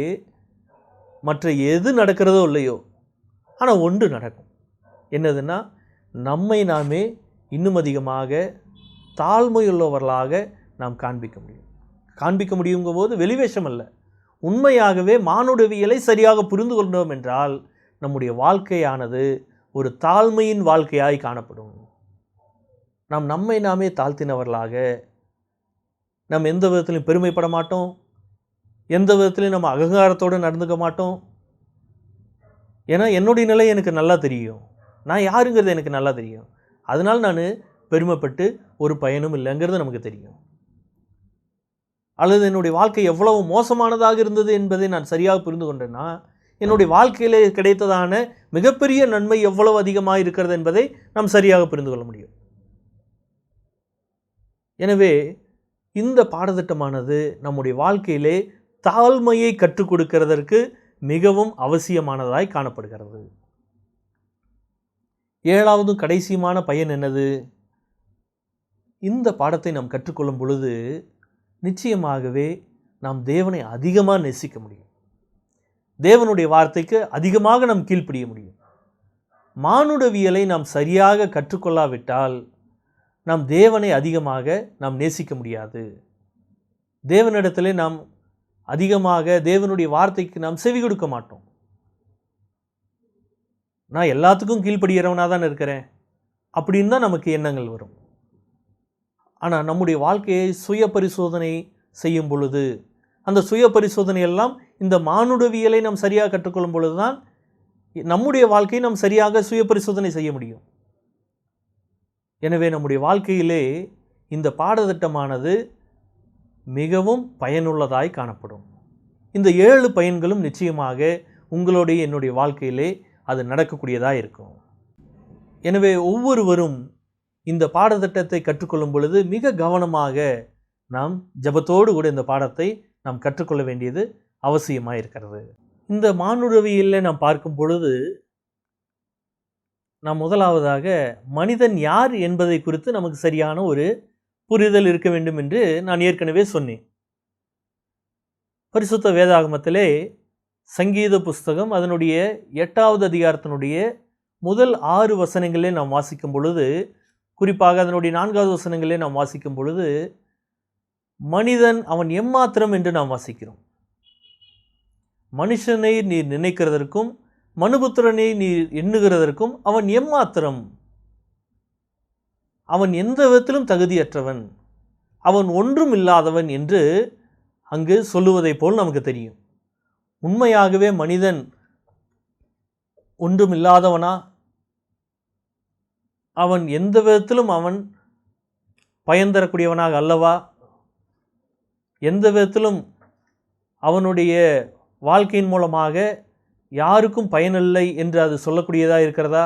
மற்ற எது நடக்கிறதோ இல்லையோ, ஆனால் ஒன்று நடக்கும். என்னதுன்னா, நம்மை நாமே இன்னும் அதிகமாக தாழ்மையுள்ளவர்களாக நாம் காண்பிக்க முடியுங்கும் போது வெளிவேஷம் அல்ல, உண்மையாகவே மானுடவியலை சரியாக புரிந்து கொண்டோம் என்றால் நம்முடைய வாழ்க்கையானது ஒரு தாழ்மையின் வாழ்க்கையாய் காணப்படும். நாம் நம்மை நாமே தாழ்த்தினவர்களாக, நாம் எந்த விதத்திலையும் பெருமைப்பட மாட்டோம், எந்த விதத்திலையும் நம்ம அகங்காரத்தோடு நடந்துக்க மாட்டோம். ஏன்னா என்னுடைய நிலை எனக்கு நல்லா தெரியும், நான் யாருங்கிறது எனக்கு நல்லா தெரியும், அதனால் நான் பெருமைப்பட்டு ஒரு பயனும் இல்லைங்கிறது நமக்கு தெரியும். அல்லது என்னுடைய வாழ்க்கை எவ்வளவு மோசமானதாக இருந்தது என்பதை நான் சரியாக புரிந்து கொண்டேன்னா, என்னுடைய வாழ்க்கையிலே கிடைத்ததான மிகப்பெரிய நன்மை எவ்வளவு அதிகமாக இருக்கிறது என்பதை நாம் சரியாக புரிந்து கொள்ள முடியும். எனவே இந்த பாடத்திட்டமானது நம்முடைய வாழ்க்கையிலே தாழ்மையை கற்றுக் கொடுக்கிறதற்கு மிகவும் அவசியமானதாய் காணப்படுகிறது. 7வதும் கடைசியுமான பயன் என்னது? இந்த பாடத்தை நாம் கற்றுக்கொள்ளும் பொழுது நிச்சயமாகவே நாம் தேவனை அதிகமாக நேசிக்க முடியும். தேவனுடைய வார்த்தைக்கு அதிகமாக நாம் கீழ்ப்படிய முடியும். மானுடவியலை நாம் சரியாக கற்றுக்கொள்ளாவிட்டால் நாம் தேவனை அதிகமாக நாம் நேசிக்க முடியாது. தேவனிடத்திலே நாம் அதிகமாக தேவனுடைய வார்த்தைக்கு நாம் செவி கொடுக்க மாட்டோம். நான் எல்லாத்துக்கும் கீழ்ப்படுகிறவனாக தான் இருக்கிறேன் அப்படின்னு தான் நமக்கு எண்ணங்கள் வரும். ஆனால் நம்முடைய வாழ்க்கையை சுய பரிசோதனை செய்யும் பொழுது, அந்த சுய பரிசோதனை எல்லாம் இந்த மானுடவியலை நாம் சரியாக கற்றுக்கொள்ளும் பொழுது தான் நம்முடைய வாழ்க்கையை நாம் சரியாக சுய பரிசோதனை செய்ய முடியும். எனவே நம்முடைய வாழ்க்கையிலே இந்த பாடத்திட்டமானது மிகவும் பயனுள்ளதாய் காணப்படும். இந்த 7 பயன்களும் நிச்சயமாக உங்களுடைய என்னுடைய வாழ்க்கையிலே அது நடக்கக்கூடியதாக இருக்கும். எனவே ஒவ்வொருவரும் இந்த பாடத்திட்டத்தை கற்றுக்கொள்ளும் பொழுது மிக கவனமாக நாம் ஜெபத்தோடு கூட இந்த பாடத்தை நாம் கற்றுக்கொள்ள வேண்டியது அவசியமாக இருக்கிறது. இந்த மானுடவியலில் நாம் பார்க்கும் பொழுது நாம் முதலாவதாக மனிதன் யார் என்பதை குறித்து நமக்கு சரியான ஒரு புரிதல் இருக்க வேண்டும் என்று நான் ஏற்கனவே சொன்னேன். பரிசுத்த வேதாகமத்திலே சங்கீத புஸ்தகம் அதனுடைய 8வது அதிகாரத்தினுடைய முதல் 6 வசனங்களே நாம் வாசிக்கும் பொழுது, குறிப்பாக அதனுடைய 4வது வசனங்களே நாம் வாசிக்கும் பொழுது, மனிதன் அவன் எம்மாத்திரம் என்று நாம் வாசிக்கிறோம். மனுஷனை நீர் நினைக்கிறதற்கும் மனுபுத்திரனை நீர் எண்ணுகிறதற்கும் அவன் எம்மாத்திரம், அவன் எந்த விதத்திலும் தகுதியற்றவன், அவன் ஒன்றும் இல்லாதவன் என்று அங்கு சொல்லுவதை போல் நமக்கு தெரியும். உண்மையாகவே மனிதன் ஒன்றும் இல்லாதவனா? அவன் எந்த விதத்திலும் அவன் பயன் தரக்கூடியவனாக அல்லவா? எந்த விதத்திலும் அவனுடைய வாழ்க்கையின் மூலமாக யாருக்கும் பயனில்லை என்று அது சொல்லக்கூடியதாக இருக்கிறதா?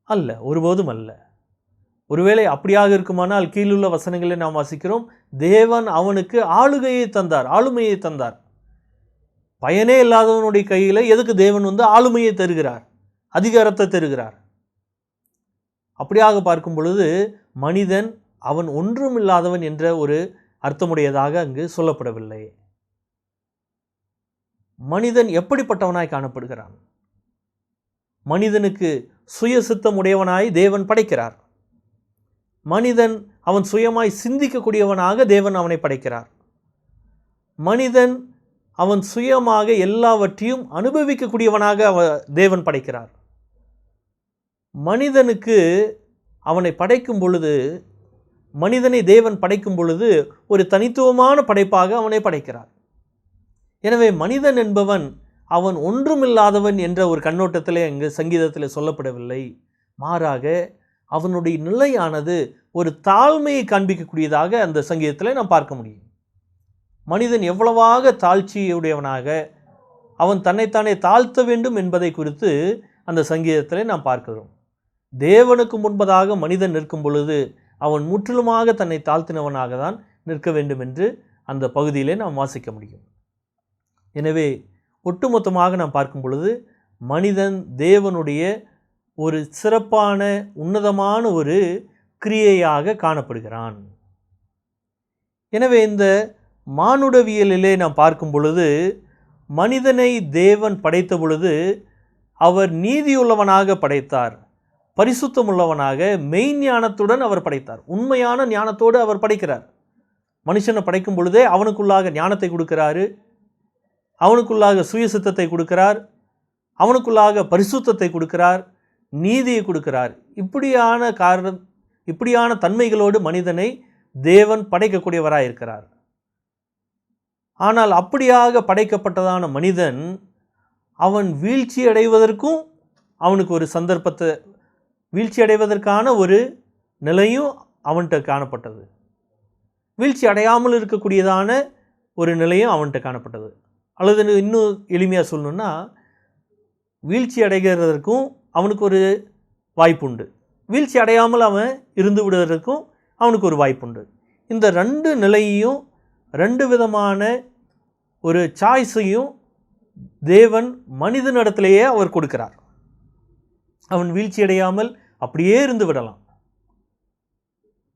அல்ல, ஒருபோதும் அல்ல. ஒருவேளை அப்படியாக இருக்குமானால் கீழுள்ள வசனங்களை நாம் வாசிக்கிறோம், தேவன் அவனுக்கு ஆளுகையை தந்தார், ஆளுமையை தந்தார். பயனே இல்லாதவனுடைய கையில் எதுக்கு தேவன் ஆளுமையை தருகிறார், அதிகாரத்தை தருகிறார்? அப்படியாக பார்க்கும் பொழுது மனிதன் அவன் ஒன்றும் இல்லாதவன் என்ற ஒரு அர்த்தமுடையதாக அங்கு சொல்லப்படவில்லை. மனிதன் எப்படிப்பட்டவனாய் காணப்படுகிறான்? மனிதனுக்கு சுய சித்தம் உடையவனாய் தேவன் படைக்கிறார். மனிதன் அவன் சுயமாய் சிந்திக்கக்கூடியவனாக தேவன் அவனை படைக்கிறார். மனிதன் அவன் சுயமாக எல்லாவற்றையும் அனுபவிக்கக்கூடியவனாக தேவன் படைக்கிறார். மனிதனுக்கு அவனை படைக்கும் பொழுது, மனிதனை தேவன் படைக்கும் பொழுது ஒரு தனித்துவமான படைப்பாக அவனை படைக்கிறார். எனவே மனிதன் என்பவன் அவன் ஒன்றுமில்லாதவன் என்ற ஒரு கண்ணோட்டத்திலே அங்கு சங்கீதத்தில் சொல்லப்படவில்லை. மாறாக அவனுடைய நிலையானது ஒரு தாழ்மையை காண்பிக்கக்கூடியதாக அந்த சங்கீதத்தில் நாம் பார்க்க முடியும். மனிதன் எவ்வளவாக தாழ்ச்சியுடையவனாக அவன் தன்னைத்தானே தாழ்த்த வேண்டும் என்பதை குறித்து அந்த சங்கீதத்தில் நாம் பார்க்கிறோம். தேவனுக்கு முன்பதாக மனிதன் நிற்கும் பொழுது அவன் முற்றிலுமாக தன்னை தாழ்த்தினவனாக தான் நிற்க வேண்டும் என்று அந்த பகுதியிலே நாம் வாசிக்க முடியும். எனவே ஒட்டுமொத்தமாக நாம் பார்க்கும் பொழுது மனிதன் தேவனுடைய ஒரு சிறப்பான உன்னதமான ஒரு கிரியையாக காணப்படுகிறான். எனவே இந்த மானுடவியலிலே நாம் பார்க்கும் பொழுது மனிதனை தேவன் படைத்த பொழுது அவர் நீதியுள்ளவனாக படைத்தார், பரிசுத்தமுள்ளவனாக மெய்ஞானத்துடன் அவர் படைத்தார். உண்மையான ஞானத்தோடு அவர் படைக்கிறார். மனுஷனை படைக்கும் பொழுதே அவனுக்குள்ளாக ஞானத்தை கொடுக்கிறாரு, அவனுக்குள்ளாக சுயசித்தத்தை கொடுக்கிறார், அவனுக்குள்ளாக பரிசுத்தத்தை கொடுக்கிறார், நீதியை கொடுக்கிறார். இப்படியான தன்மைகளோடு மனிதனை தேவன் படைக்கக்கூடியவராக இருக்கிறார். ஆனால் அப்படியாக படைக்கப்பட்டதான மனிதன் அவன் வீழ்ச்சி அடைவதற்கும் அவனுக்கு ஒரு சந்தர்ப்பத்தை, வீழ்ச்சி அடைவதற்கான ஒரு நிலையும் அவன்கிட்ட காணப்பட்டது, வீழ்ச்சி அடையாமல் இருக்கக்கூடியதான ஒரு நிலையும் அவன்கிட்ட காணப்பட்டது. அல்லது இன்னும் எளிமையாக சொல்லணுன்னா, வீழ்ச்சி அடைகிறதற்கும் அவனுக்கு ஒரு வாய்ப்புண்டு, வீழ்ச்சி அடையாமல் அவன் இருந்து விடுவதற்கும் அவனுக்கு ஒரு வாய்ப்புண்டு. இந்த ரெண்டு நிலையையும், ரெண்டு விதமான ஒரு சாய்ஸையும் தேவன் மனிதனிடத்திலேயே அவர் கொடுக்கிறார். அவன் வீழ்ச்சி அடையாமல் அப்படியே இருந்து விடலாம்,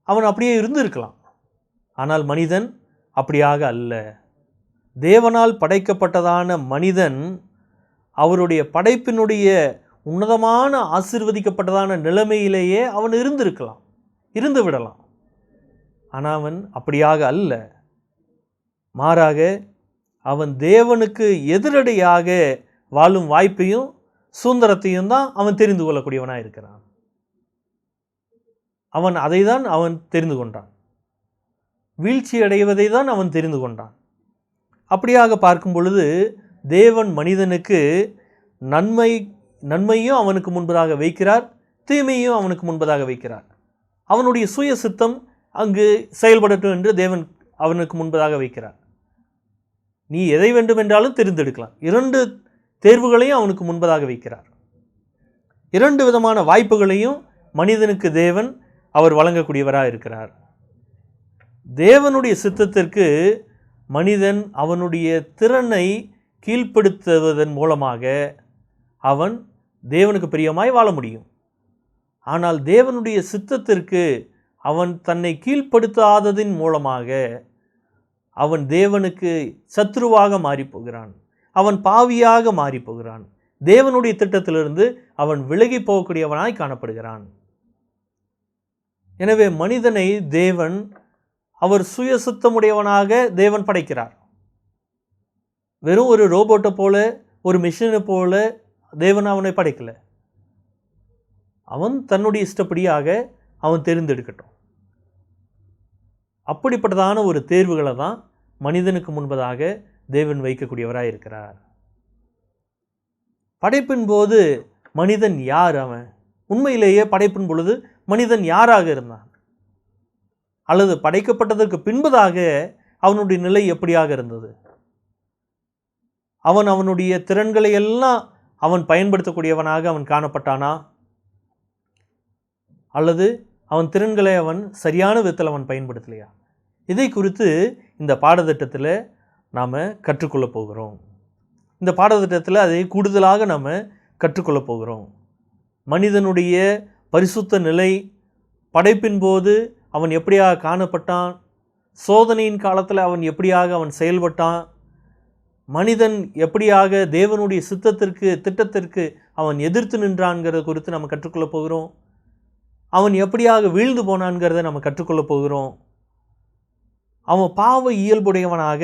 அவன் அப்படியே இருந்து இருக்கலாம். ஆனால் மனிதன் அப்படியாக அல்ல. தேவனால் படைக்கப்பட்டதான மனிதன் அவருடைய படைப்பினுடைய உன்னதமான ஆசீர்வதிக்கப்பட்டதான நிலைமையிலேயே அவன் இருந்திருக்கலாம், இருந்து விடலாம். ஆனால் அவன் அப்படியாக அல்ல. மாறாக அவன் தேவனுக்கு எதிரடையாக வாழும் வாய்ப்பையும் சுதந்திரத்தையும் தான் அவன் தெரிந்து கொள்ளக்கூடியவனாக இருக்கிறான். அவன் அதை தான் அவன் தெரிந்து கொண்டான், வீழ்ச்சி அடைவதை தான் அவன் தெரிந்து கொண்டான். அப்படியாக பார்க்கும் பொழுது தேவன் மனிதனுக்கு நன்மையும் அவனுக்கு முன்பதாக வைக்கிறார், தீமையும் அவனுக்கு முன்பதாக வைக்கிறார். அவனுடைய சுய சித்தம் அங்கு செயல்படட்டும் என்று தேவன் அவனுக்கு முன்பதாக வைக்கிறார். நீ எதை வேண்டுமென்றாலும் தெரிந்தெடுக்கலாம். 2 தேர்வுகளையும் அவனுக்கு முன்பதாக வைக்கிறார். 2 விதமான வாய்ப்புகளையும் மனிதனுக்கு தேவன் அவர் வழங்கக்கூடியவராக இருக்கிறார். தேவனுடைய சித்தத்திற்கு மனிதன் அவனுடைய திறனை கீழ்ப்படுத்துவதன் மூலமாக அவன் தேவனுக்கு பிரியமாய் வாழ முடியும். ஆனால் தேவனுடைய சித்தத்திற்கு அவன் தன்னை கீழ்ப்படுத்தாததின் மூலமாக அவன் தேவனுக்கு சத்ருவாக மாறிப்போகிறான், அவன் பாவியாக மாறிப்போகிறான். தேவனுடைய திட்டத்திலிருந்து அவன் விலகி போகக்கூடியவனாய் காணப்படுகிறான். எனவே மனிதனை தேவன் அவர் சுயசுத்தமுடையவனாக தேவன் படைக்கிறார். வெறும் ஒரு ரோபோட்டை போல, ஒரு மிஷினை போல தேவன் அவனை படைக்கல. அவன் தன்னுடைய இஷ்டப்படியாக அவன் தெரிந்தெடுக்கட்டும். அப்படிப்பட்டதான ஒரு தேர்வுகளை தான் மனிதனுக்கு முன்பதாக தேவன் வைக்கக்கூடியவராக இருக்கிறார். படைப்பின் போது மனிதன் யார்? அவன் உண்மையிலேயே படைப்பின் பொழுது மனிதன் யாராக இருந்தான்? அல்லது படைக்கப்பட்டதற்கு பின்பதாக அவனுடைய நிலை எப்படியாக இருந்தது? அவன் அவனுடைய திறன்களை எல்லாம் அவன் பயன்படுத்தக்கூடியவனாக அவன் காணப்பட்டானா? அல்லது அவன் திறன்களை அவன் சரியான விதத்தில் அவன் பயன்படுத்தலையா? இதை குறித்து இந்த பாடத்திட்டத்தில் நாம் கற்றுக்கொள்ளப் போகிறோம். இந்த பாடத்திட்டத்தில் அதை கூடுதலாக நாம் கற்றுக்கொள்ளப் போகிறோம். மனிதனுடைய பரிசுத்த நிலை, படைப்பின் போது அவன் எப்படியாக காணப்பட்டான், சோதனையின் காலத்தில் அவன் எப்படியாக அவன் செயல்பட்டான், மனிதன் எப்படியாக தேவனுடைய சித்தத்திற்கு திட்டத்திற்கு அவன் எதிர்த்து நின்றான்கிறத குறித்து நம்ம கற்றுக்கொள்ளப் போகிறோம். அவன் எப்படியாக வீழ்ந்து போனான்கிறத நம்ம கற்றுக்கொள்ளப் போகிறோம். அவன் பாவ இயல்புடையவனாக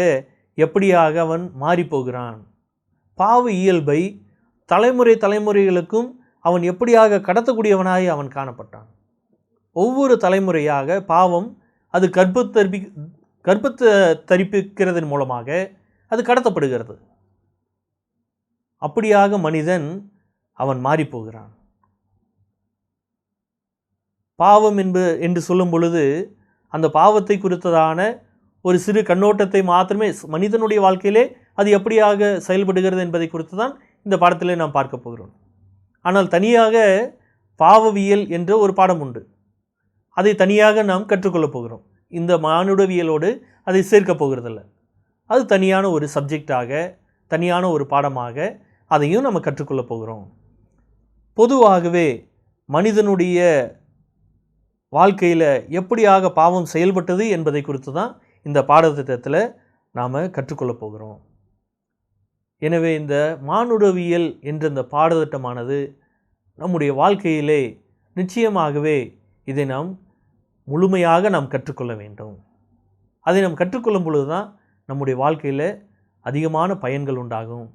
எப்படியாக அவன் மாறிப்போகிறான், பாவ இயல்பை தலைமுறைகளுக்கும் அவன் எப்படியாக கடத்தக்கூடியவனாக அவன் காணப்பட்டான். ஒவ்வொரு தலைமுறையாக பாவம் அது கர்ப்பத்தை தரிப்பிக்கிறதன் மூலமாக அது கடத்தப்படுகிறது. அப்படியாக மனிதன் அவன் மாறிப்போகிறான். பாவம் என்று சொல்லும் பொழுது அந்த பாவத்தை குறித்ததான ஒரு சிறு கண்ணோட்டத்தை மாத்திரமே, மனிதனுடைய வாழ்க்கையிலே அது எப்படியாக செயல்படுகிறது என்பதை குறித்து தான் இந்த பாடத்திலே நாம் பார்க்க போகிறோம். ஆனால் தனியாக பாவவியல் என்ற ஒரு பாடம் உண்டு. அதை தனியாக நாம் கற்றுக்கொள்ளப் போகிறோம். இந்த மானுடவியலோடு அதை சேர்க்கப் போகிறதில்ல. அது தனியான ஒரு சப்ஜெக்டாக, தனியான ஒரு பாடமாக அதையும் நம்ம கற்றுக்கொள்ளப் போகிறோம். பொதுவாகவே மனிதனுடைய வாழ்க்கையில் எப்படியாக பாவம் செயல்பட்டது என்பதை குறித்து தான் இந்த பாடத்திட்டத்தில் நாம் கற்றுக்கொள்ளப் போகிறோம். எனவே இந்த மானுடவியல் என்ற இந்த பாடத்திட்டமானது நம்முடைய வாழ்க்கையிலே நிச்சயமாகவே இதை நாம் முழுமையாக நாம் கற்றுக்கொள்ள வேண்டும். அதை நாம் கற்றுக்கொள்ளும் பொழுது தான் நம்முடைய வாழ்க்கையில் அதிகமான பயன்கள் உண்டாகும்.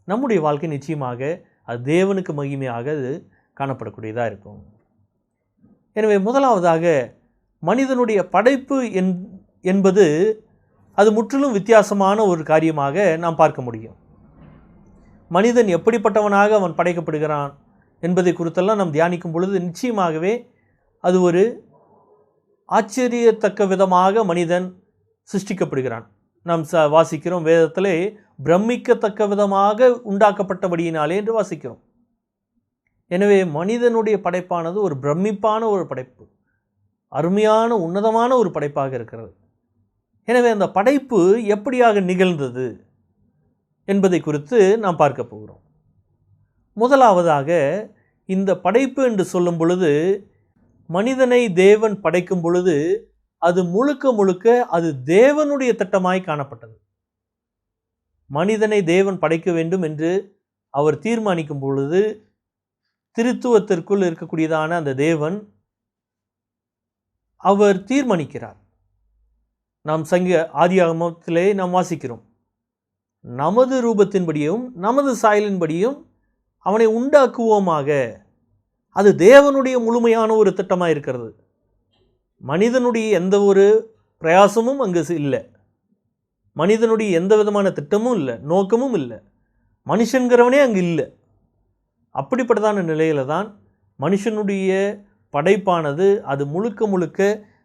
நம்முடைய வாழ்க்கை நிச்சயமாக அது தேவனுக்கு மகிமையாக அது காணப்படக்கூடியதாக இருக்கும். எனவே முதலாவதாக மனிதனுடைய படைப்பு என்பது அது முற்றிலும் வித்தியாசமான ஒரு காரியமாக நாம் பார்க்க முடியும். மனிதன் எப்படிப்பட்டவனாக அவன் படைக்கப்படுகிறான் என்பதை குறித்தெல்லாம் நாம் தியானிக்கும் பொழுது நிச்சயமாகவே அது ஒரு ஆச்சரியத்தக்க விதமாக மனிதன் சிருஷ்டிக்கப்படுகிறான். நாம் வாசிக்கிறோம் வேதத்திலே பிரமிக்கத்தக்க விதமாக உண்டாக்கப்பட்டபடியினாலே என்று வாசிக்கிறோம். எனவே மனிதனுடைய படைப்பானது ஒரு பிரமிப்பான ஒரு படைப்பு, அருமையான உன்னதமான ஒரு படைப்பாக இருக்கிறது. எனவே அந்த படைப்பு எப்படியாக நிகழ்ந்தது என்பதை குறித்து நாம் பார்க்க போகிறோம். முதலாவதாக இந்த படைப்பு என்று சொல்லும் பொழுது, மனிதனை தேவன் படைக்கும் பொழுது அது முழுக்க முழுக்க அது தேவனுடைய திட்டமாய் காணப்பட்டது. மனிதனை தேவன் படைக்க வேண்டும் என்று அவர் தீர்மானிக்கும் பொழுது திருத்துவத்திற்குள் இருக்கக்கூடியதான அந்த தேவன் அவர் தீர்மானிக்கிறார். நாம் ஆதியாகமத்திலே நாம் வாசிக்கிறோம், நமது ரூபத்தின்படியும் நமது சாயலின்படியும் அவனை உண்டாக்குவோமாக. அது தேவனுடைய முழுமையான ஒரு திட்டமாக இருக்கிறது. மனிதனுடைய எந்த ஒரு பிரயாசமும் அங்கு இல்லை. மனிதனுடைய எந்த விதமான திட்டமும் இல்லை, நோக்கமும் இல்லை. மனுஷன்கிறவனே அங்கு இல்லை. அப்படிப்பட்டதான நிலையில தான் மனுஷனுடைய படைப்பானது அது முழுக்க முழுக்க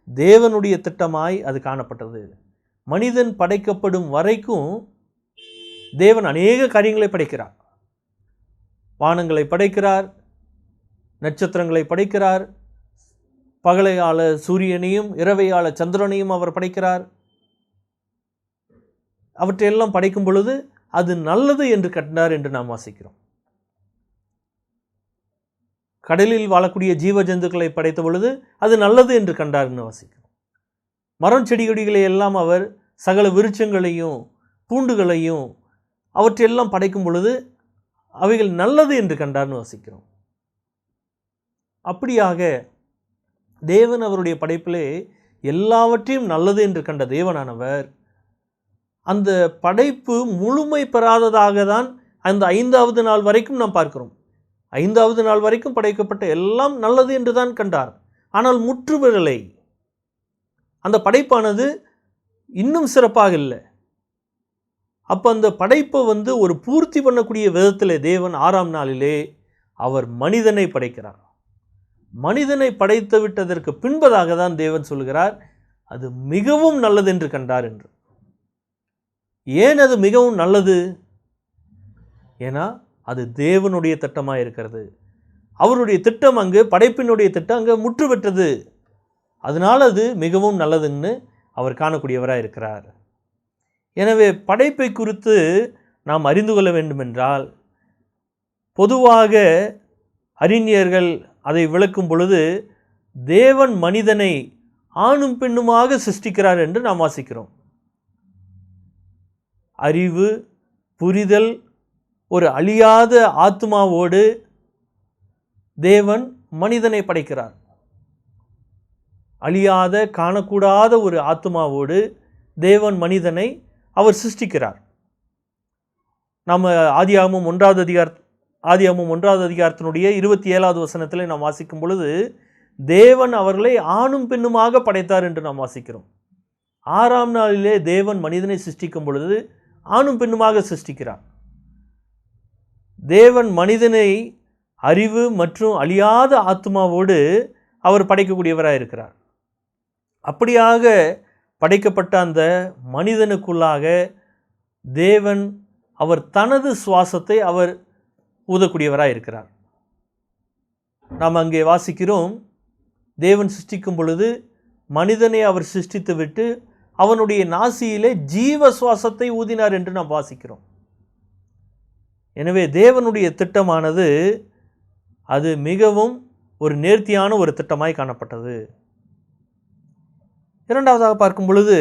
தேவனுடைய திட்டமாய் அது காணப்பட்டது. மனிதன் படைக்கப்படும் வரைக்கும் தேவன் அநேக காரியங்களை படைக்கிறார். வானங்களை படைக்கிறார், நட்சத்திரங்களை படைக்கிறார், பகலையாள சூரியனையும் இரவையாள சந்திரனையும் அவர் படைக்கிறார். அவற்றையெல்லாம் படைக்கும் பொழுது அது நல்லது என்று கண்டார் என்று நாம் வாசிக்கிறோம். கடலில் வாழக்கூடிய ஜீவ ஜந்துக்களை படைத்த பொழுது அது நல்லது என்று கண்டார் என்று வாசிக்கிறோம். மரம் செடி கொடிகளை எல்லாம் அவர் சகல விருட்சங்களையும் பூண்டுகளையும் அவற்றையெல்லாம் படைக்கும் பொழுது அவைகள் நல்லது என்று கண்டார்னு வாசிக்கிறோம். அப்படியாக தேவன் அவருடைய படைப்பிலே எல்லாவற்றையும் நல்லது என்று கண்ட தேவனானவர் அந்த படைப்பு முழுமை பெறாததாக தான் அந்த 5வது நாள் வரைக்கும் நாம் பார்க்கிறோம். 5வது நாள் வரைக்கும் படைக்கப்பட்ட எல்லாம் நல்லது என்று தான் கண்டார். ஆனால் முற்றுவிரலை அந்த படைப்பானது இன்னும் சிறப்பாக இல்லை. அப்போ அந்த படைப்பை ஒரு பூர்த்தி பண்ணக்கூடிய விதத்தில் தேவன் 6ஆம் நாளிலே அவர் மனிதனை படைக்கிறார். மனிதனை படைத்து விட்டதற்கு பின்பதாக தான் தேவன் சொல்கிறார் அது மிகவும் நல்லது என்று கண்டார் என்று. ஏன் அது மிகவும் நல்லது? ஏன்னா அது தேவனுடைய திட்டமாக இருக்கிறது. அவருடைய திட்டம் அங்கு, படைப்பினுடைய திட்டம் அங்கு முற்று பெற்றது. அதனால் அது மிகவும் நல்லதுன்னு அவர் காணக்கூடியவராக இருக்கிறார். எனவே படைப்பை குறித்து நாம் அறிந்து கொள்ள வேண்டுமென்றால் பொதுவாக அறிஞர்கள் அதை விளக்கும் பொழுது தேவன் மனிதனை ஆணும் பெண்ணுமாக சிருஷ்டிக்கிறார் என்று நாம் வாசிக்கிறோம். அறிவு, புரிதல், ஒரு அழியாத ஆத்மாவோடு தேவன் மனிதனை படைக்கிறார். அழியாத காணக்கூடாத ஒரு ஆத்மாவோடு தேவன் மனிதனை அவர் சிருஷ்டிக்கிறார். நம்ம ஆதியாகமம் 1வது அதிகாரத்தினுடைய 27வது வசனத்தில் நாம் வாசிக்கும் பொழுது தேவன் அவர்களை ஆணும் பெண்ணுமாக படைத்தார் என்று நாம் வாசிக்கிறோம். 6ஆம் நாளிலே தேவன் மனிதனை சிருஷ்டிக்கும் பொழுது ஆணும் பெண்ணுமாக சிருஷ்டிக்கிறார். தேவன் மனிதனை அறிவு மற்றும் அழியாத ஆத்மாவோடு அவர் படைக்கக்கூடியவராக இருக்கிறார். அப்படியாக படைக்கப்பட்ட அந்த மனிதனுக்குள்ளாக தேவன் அவர் தனது சுவாசத்தை அவர் ஊதக்கூடியவராக இருக்கிறார். நாம் அங்கே வாசிக்கிறோம், தேவன் சிருஷ்டிக்கும் பொழுது மனிதனை அவர் சிருஷ்டித்து விட்டு அவனுடைய நாசியிலே ஜீவ சுவாசத்தை ஊதினார் என்று நாம் வாசிக்கிறோம். எனவே தேவனுடைய திட்டமானது அது மிகவும் ஒரு நேர்த்தியான ஒரு திட்டமாய் காணப்பட்டது. இரண்டாவதாக பார்க்கும் பொழுது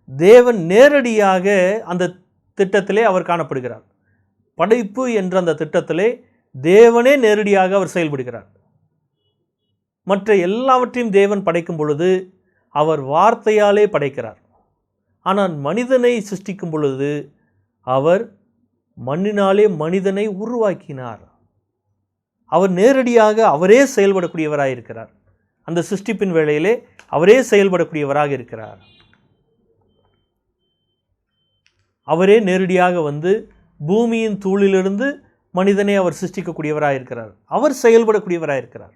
தேவன் நேரடியாக அந்த திட்டத்திலே அவர் காணப்படுகிறார். படைப்பு என்ற அந்த திட்டத்திலே தேவனே நேரடியாக அவர் செயல்படுகிறார். மற்ற எல்லாவற்றையும் தேவன் படைக்கும் பொழுது அவர் வார்த்தையாலே படைக்கிறார். ஆனால் மனிதனை சிருஷ்டிக்கும் பொழுது அவர் மண்ணினாலே மனிதனை உருவாக்கினார். அவர் நேரடியாக அவரே செயல்படக்கூடியவராக இருக்கிறார். அந்த சிருஷ்டிப்பின் வேளையிலே அவரே செயல்படக்கூடியவராக இருக்கிறார். அவரே நேரடியாக வந்து பூமியின் தூளிலிருந்து மனிதனை அவர் சிருஷ்டிக்கக்கூடியவராக இருக்கிறார். அவர் செயல்படக்கூடியவராக இருக்கிறார்.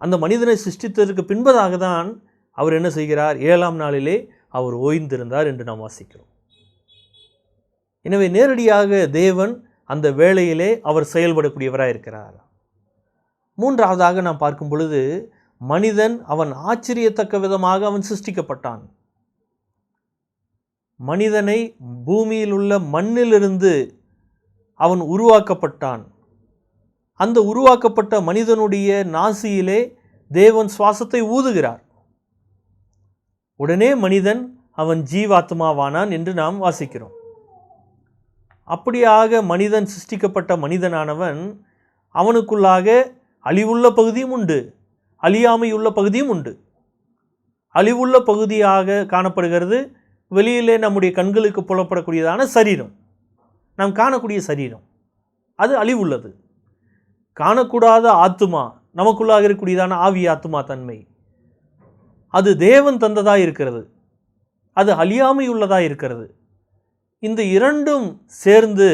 அந்த மனிதனை சிருஷ்டித்ததற்கு பின்பதாக தான் அவர் என்ன செய்கிறார்? 7ஆம் நாளிலே அவர் ஓய்ந்திருந்தார் என்று நாம் வாசிக்கிறோம். எனவே நேரடியாக தேவன் அந்த வேளையிலே அவர் செயல்படக்கூடியவராக இருக்கிறார். மூன்றாவதாக நாம் பார்க்கும் பொழுது மனிதன் அவன் ஆச்சரியத்தக்க விதமாக அவன் சிருஷ்டிக்கப்பட்டான். மனிதனை பூமியில் உள்ள மண்ணிலிருந்து அவன் உருவாக்கப்பட்டான். அந்த உருவாக்கப்பட்ட மனிதனுடைய நாசியிலே தேவன் சுவாசத்தை ஊதுகிறார். உடனே மனிதன் அவன் ஜீவாத்மாவானான் என்று நாம் வாசிக்கிறோம். அப்படியாக மனிதன் சிருஷ்டிக்கப்பட்ட மனிதனானவன் அவனுக்குள்ளாக அழிவுள்ள பகுதியும் உண்டு, அழியாமையுள்ள பகுதியும் உண்டு. அழிவுள்ள பகுதியாக காணப்படுகிறது வெளியிலே நம்முடைய கண்களுக்கு புலப்படக்கூடியதான சரீரம், நாம் காணக்கூடிய சரீரம், அது அழிவுள்ளது. காணக்கூடாத ஆத்துமா, நமக்குள்ளாக இருக்கக்கூடியதான ஆவி ஆத்துமா தன்மை, அது தேவன் தந்ததாக இருக்கிறது, அது அழியாமையுள்ளதாக இருக்கிறது. இந்த இரண்டும் சேர்ந்து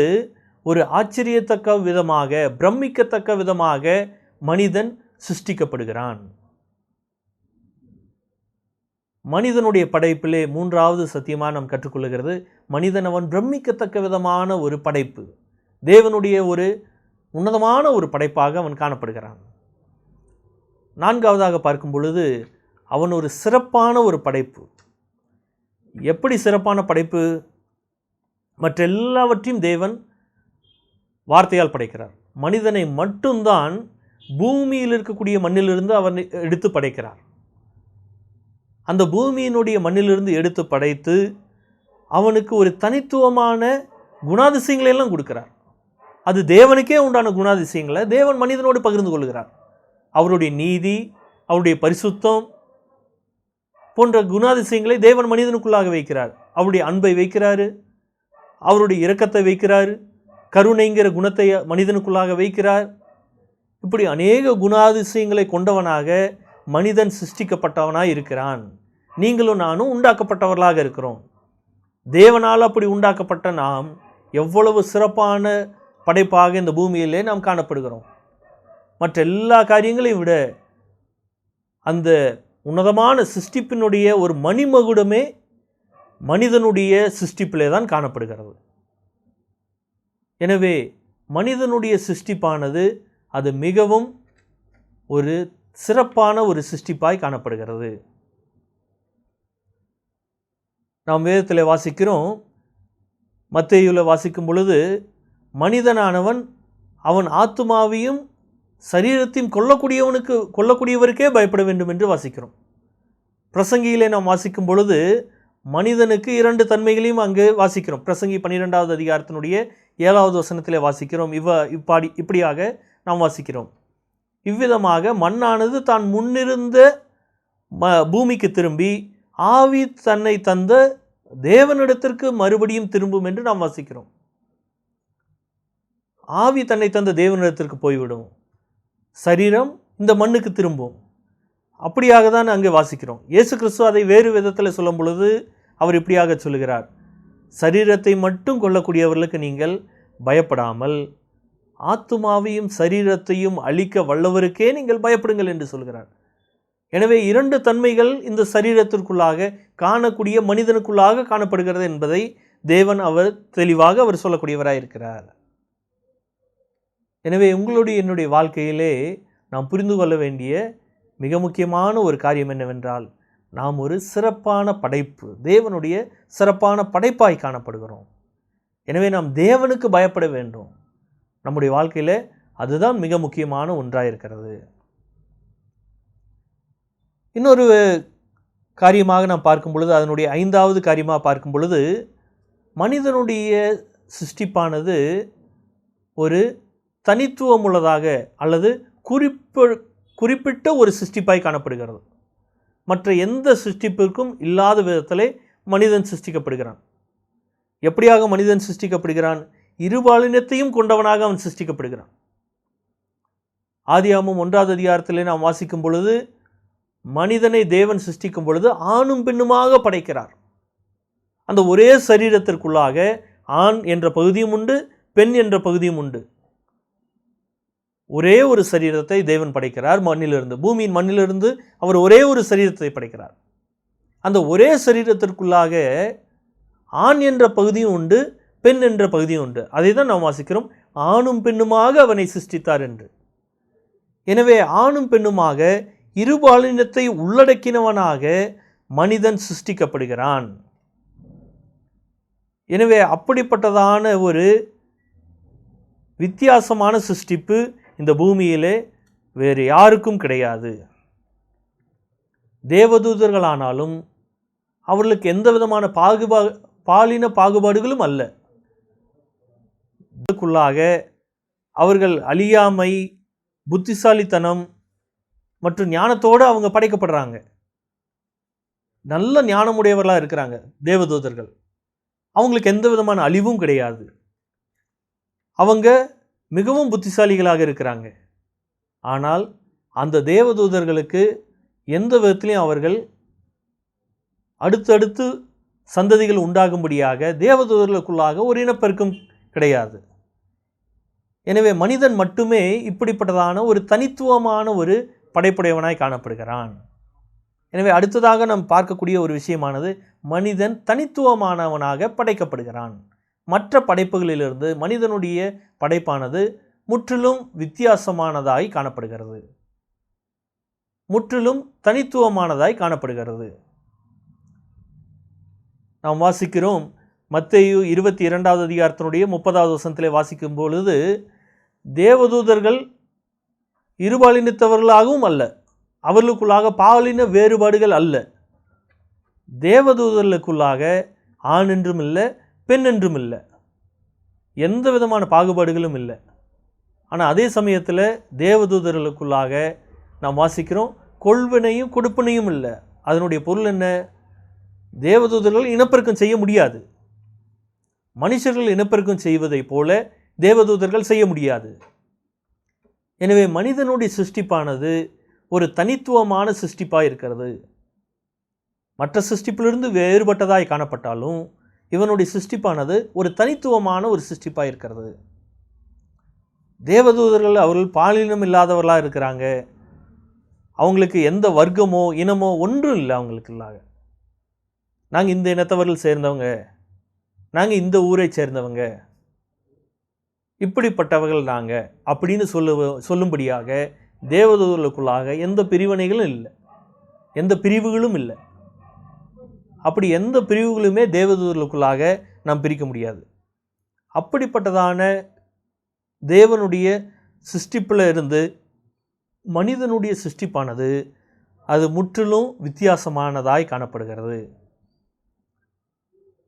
ஒரு ஆச்சரியத்தக்க விதமாக, பிரமிக்கத்தக்க விதமாக மனிதன் சிருஷ்டிக்கப்படுகிறான். மனிதனுடைய படைப்பிலே மூன்றாவது சத்தியமாக நாம் கற்றுக்கொள்கிறது, மனிதன் அவன் பிரமிக்கத்தக்க விதமான ஒரு படைப்பு, தேவனுடைய ஒரு உன்னதமான ஒரு படைப்பாக அவன் காணப்படுகிறான். நான்காவதாக பார்க்கும் பொழுது அவன் ஒரு சிறப்பான ஒரு படைப்பு. எப்படி சிறப்பான படைப்பு? மற்ற எல்லாவற்றையும் தேவன் வார்த்தையால் படைக்கிறார். மனிதனை மட்டும்தான் பூமியில் இருக்கக்கூடிய மண்ணிலிருந்து அவன் எடுத்து படைக்கிறார். அந்த பூமியினுடைய மண்ணிலிருந்து எடுத்து படைத்து அவனுக்கு ஒரு தனித்துவமான குணாதிசயங்களை எல்லாம் கொடுக்கிறார். அது தேவனுக்கே உண்டான குணாதிசயங்களை தேவன் மனிதனோடு பகிர்ந்து கொள்கிறார். அவருடைய நீதி, அவருடைய பரிசுத்தம் போன்ற குணாதிசயங்களை தேவன் மனிதனுக்குள்ளாக வைக்கிறார். அவருடைய அன்பை வைக்கிறாரு, அவருடைய இரக்கத்தை வைக்கிறார், கருணைங்கிற குணத்தை மனிதனுக்குள்ளாக வைக்கிறார். இப்படி அநேக குணாதிசயங்களை கொண்டவனாக மனிதன் சிருஷ்டிக்கப்பட்டவனாக இருக்கிறான். நீங்களும் நானும் உண்டாக்கப்பட்டவர்களாக இருக்கிறோம். தேவனால் அப்படி உண்டாக்கப்பட்ட நாம் எவ்வளவு சிறப்பான படைப்பாக இந்த பூமியிலே நாம் காணப்படுகிறோம். மற்ற எல்லா காரியங்களையும் விட அந்த உன்னதமான சிருஷ்டிப்பினுடைய ஒரு மணிமகுடமே மனிதனுடைய சிருஷ்டிப்பிலே தான் காணப்படுகிறது. எனவே மனிதனுடைய சிருஷ்டிப்பானது அது மிகவும் ஒரு சிறப்பான ஒரு சிருஷ்டிப்பாய் காணப்படுகிறது. நாம் வேதத்தில் வாசிக்கிறோம், மத்தேயுவில் வாசிக்கும் பொழுது மனிதனானவன் அவன் ஆத்துமாவையும் சரீரத்தையும் கொல்லக்கூடியவருக்கே பயப்பட வேண்டும் என்று வாசிக்கிறோம். பிரசங்கியிலே நாம் வாசிக்கும் பொழுது மனிதனுக்கு 2 தன்மைகளையும் அங்கு வாசிக்கிறோம். பிரசங்கி 12வது அதிகாரத்தினுடைய 7வது வசனத்திலே வாசிக்கிறோம். இப்படியாக நாம் வாசிக்கிறோம். இவ்விதமாக மண்ணானது தான் முன்னிருந்த பூமிக்கு திரும்பி ஆவி தன்னை தந்த தேவனிடத்திற்கு மறுபடியும் திரும்பும் என்று நாம் வாசிக்கிறோம். ஆவி தன்னை தந்த தேவனிடத்திற்கு போய்விடும், சரீரம் இந்த மண்ணுக்கு திரும்பும். அப்படியாக தான் அங்கே வாசிக்கிறோம். இயேசு கிறிஸ்து அதை வேறு விதத்தில் சொல்லும் பொழுது அவர் இப்படியாக சொல்லுகிறார், சரீரத்தை மட்டும் கொள்ளக்கூடியவர்களுக்கு நீங்கள் பயப்படாமல் ஆத்துமாவையும் சரீரத்தையும் அழிக்க வல்லவருக்கே நீங்கள் பயப்படுங்கள் என்று சொல்கிறார். எனவே 2 தன்மைகள் இந்த சரீரத்திற்குள்ளாக காணக்கூடிய மனிதனுக்குள்ளாக காணப்படுகிறது என்பதை தேவன் அவர் தெளிவாக அவர் சொல்லக்கூடியவராக இருக்கிறார். எனவே உங்களுடைய என்னுடைய வாழ்க்கையிலே நாம் புரிந்து கொள்ள வேண்டிய மிக முக்கியமான ஒரு காரியம் என்னவென்றால், நாம் ஒரு சிறப்பான படைப்பு, தேவனுடைய சிறப்பான படைப்பாய் காணப்படுகிறோம். எனவே நாம் தேவனுக்கு பயப்பட வேண்டும். நம்முடைய வாழ்க்கையில் அதுதான் மிக முக்கியமான ஒன்றாக இருக்கிறது. இன்னொரு காரியமாக நாம் பார்க்கும் பொழுது, அதனுடைய 5வது காரியமாக பார்க்கும் பொழுது, மனிதனுடைய சிருஷ்டிப்பானது ஒரு தனித்துவமுள்ளதாக அல்லது குறிப்பிட்ட ஒரு சிருஷ்டிப்பாய் காணப்படுகிறது. மற்ற எந்த சிருஷ்டிப்பிற்கும் இல்லாத விதத்திலே மனிதன் சிருஷ்டிக்கப்படுகிறான். எப்படியாக மனிதன் சிருஷ்டிக்கப்படுகிறான்? இருபாலினத்தையும் கொண்டவனாக அவன் சிருஷ்டிக்கப்படுகிறான். ஆதியாகமம் 1வது அதிகாரத்திலே நாம் வாசிக்கும் பொழுது, மனிதனை தேவன் சிருஷ்டிக்கும் பொழுது ஆணும் பெண்ணுமாக படைக்கிறார். அந்த ஒரே சரீரத்திற்குள்ளாக ஆண் என்ற பகுதியும் உண்டு, பெண் என்ற பகுதியும் உண்டு. ஒரே ஒரு சரீரத்தை தேவன் படைக்கிறார் மண்ணிலிருந்து, பூமியின் மண்ணிலிருந்து அவர் ஒரே ஒரு சரீரத்தை படைக்கிறார். அந்த ஒரே சரீரத்திற்குள்ளாக ஆண் என்ற பகுதியும் உண்டு, பெண் என்ற பகுதியும் உண்டு. அதை தான் நாம் வாசிக்கிறோம், ஆணும் பெண்ணுமாக அவனை சிருஷ்டித்தார் என்று. எனவே ஆணும் பெண்ணுமாக இருபாலினத்தை உள்ளடக்கினவனாக மனிதன் சிருஷ்டிக்கப்படுகிறான். எனவே அப்படிப்பட்டதான ஒரு வித்தியாசமான சிருஷ்டிப்பு இந்த பூமியிலே வேறு யாருக்கும் கிடையாது. தேவதூதர்களானாலும் அவர்களுக்கு எந்த விதமான பாலின பாகுபாடுகளும் அல்ல. இதற்குள்ளாக அவர்கள் அழியாமை, புத்திசாலித்தனம் மற்றும் ஞானத்தோடு அவங்க படைக்கப்படுறாங்க. நல்ல ஞானமுடையவர்களாக இருக்கிறாங்க தேவதூதர்கள். அவங்களுக்கு எந்த விதமான அழிவும் கிடையாது. அவங்க மிகவும் புத்திசாலிகளாக இருக்கிறாங்க. ஆனால் அந்த தேவதூதர்களுக்கு எந்த விதத்திலையும் அவர்கள் அடுத்தடுத்து சந்ததிகள் உண்டாகும்படியாக தேவதூதர்களுக்குள்ளாக ஒரு இனப்பெருக்கம் கிடையாது. எனவே மனிதன் மட்டுமே இப்படிப்பட்டதான ஒரு தனித்துவமான ஒரு படைப்புடையவனாய் காணப்படுகிறான். எனவே அடுத்ததாக நாம் பார்க்கக்கூடிய ஒரு விஷயமானது, மனிதன் தனித்துவமானவனாக படைக்கப்படுகிறான். மற்ற படைப்புகளிலிருந்து மனிதனுடைய படைப்பானது முற்றிலும் வித்தியாசமானதாய் காணப்படுகிறது, முற்றிலும் தனித்துவமானதாய் காணப்படுகிறது. நாம் வாசிக்கிறோம், மத்தேயு 22வது அதிகாரத்தினுடைய 30வது வசனத்திலே வாசிக்கும் பொழுது, தேவதூதர்கள் இருபாலினத்தவர்களாகவும் அல்ல, அவர்களுக்குள்ளாக பாலின வேறுபாடுகள் அல்ல. தேவதூதர்களுக்குள்ளாக ஆண் என்றும் இல்லை, பெண் என்றும் இல்லை, எந்த விதமான பாகுபாடுகளும் இல்லை. ஆனால் அதே சமயத்தில் தேவதூதர்களுக்குள்ளாக நாம் வாசிக்கிறோம், கொள்வினையும் கொடுப்பினையும் இல்லை. அதனுடைய பொருள் என்ன? தேவதூதர்கள் இனப்பெருக்கம் செய்ய முடியாது. மனுஷர்கள் இனப்பெருக்கம் செய்வதை போல தேவதூதர்கள் செய்ய முடியாது. எனவே மனிதனுடைய சிருஷ்டிப்பானது ஒரு தனித்துவமான சிருஷ்டிப்பாக இருக்கிறது. மற்ற சிருஷ்டிப்பிலிருந்து வேறுபட்டதாய் காணப்பட்டாலும் இவனுடைய சிருஷ்டிப்பானது ஒரு தனித்துவமான ஒரு சிருஷ்டிப்பாக இருக்கிறது. தேவதூதர்கள் அவர்கள் பாலினம் இல்லாதவர்களாக இருக்கிறாங்க. அவங்களுக்கு எந்த வர்க்கமோ இனமோ ஒன்றும் இல்லை. அவங்களுக்கு இல்லாத, நாங்கள் இந்த இனத்தவர்கள் சேர்ந்தவங்க, நாங்கள் இந்த ஊரை சேர்ந்தவங்க, இப்படிப்பட்டவர்கள் நாங்கள் அப்படின்னு சொல்லும்படியாக தேவதூதர்களுக்குள்ளாக எந்த பிரிவினைகளும் இல்லை, எந்த பிரிவுகளும் இல்லை. அப்படி எந்த பிரிவுகளுமே தேவதூதர்களுக்குள்ளாக நாம் பிரிக்க முடியாது. அப்படிப்பட்டதான தேவனுடைய சிருஷ்டிப்பில் இருந்து மனிதனுடைய சிருஷ்டிப்பானது அது முற்றிலும் வித்தியாசமானதாய் காணப்படுகிறது.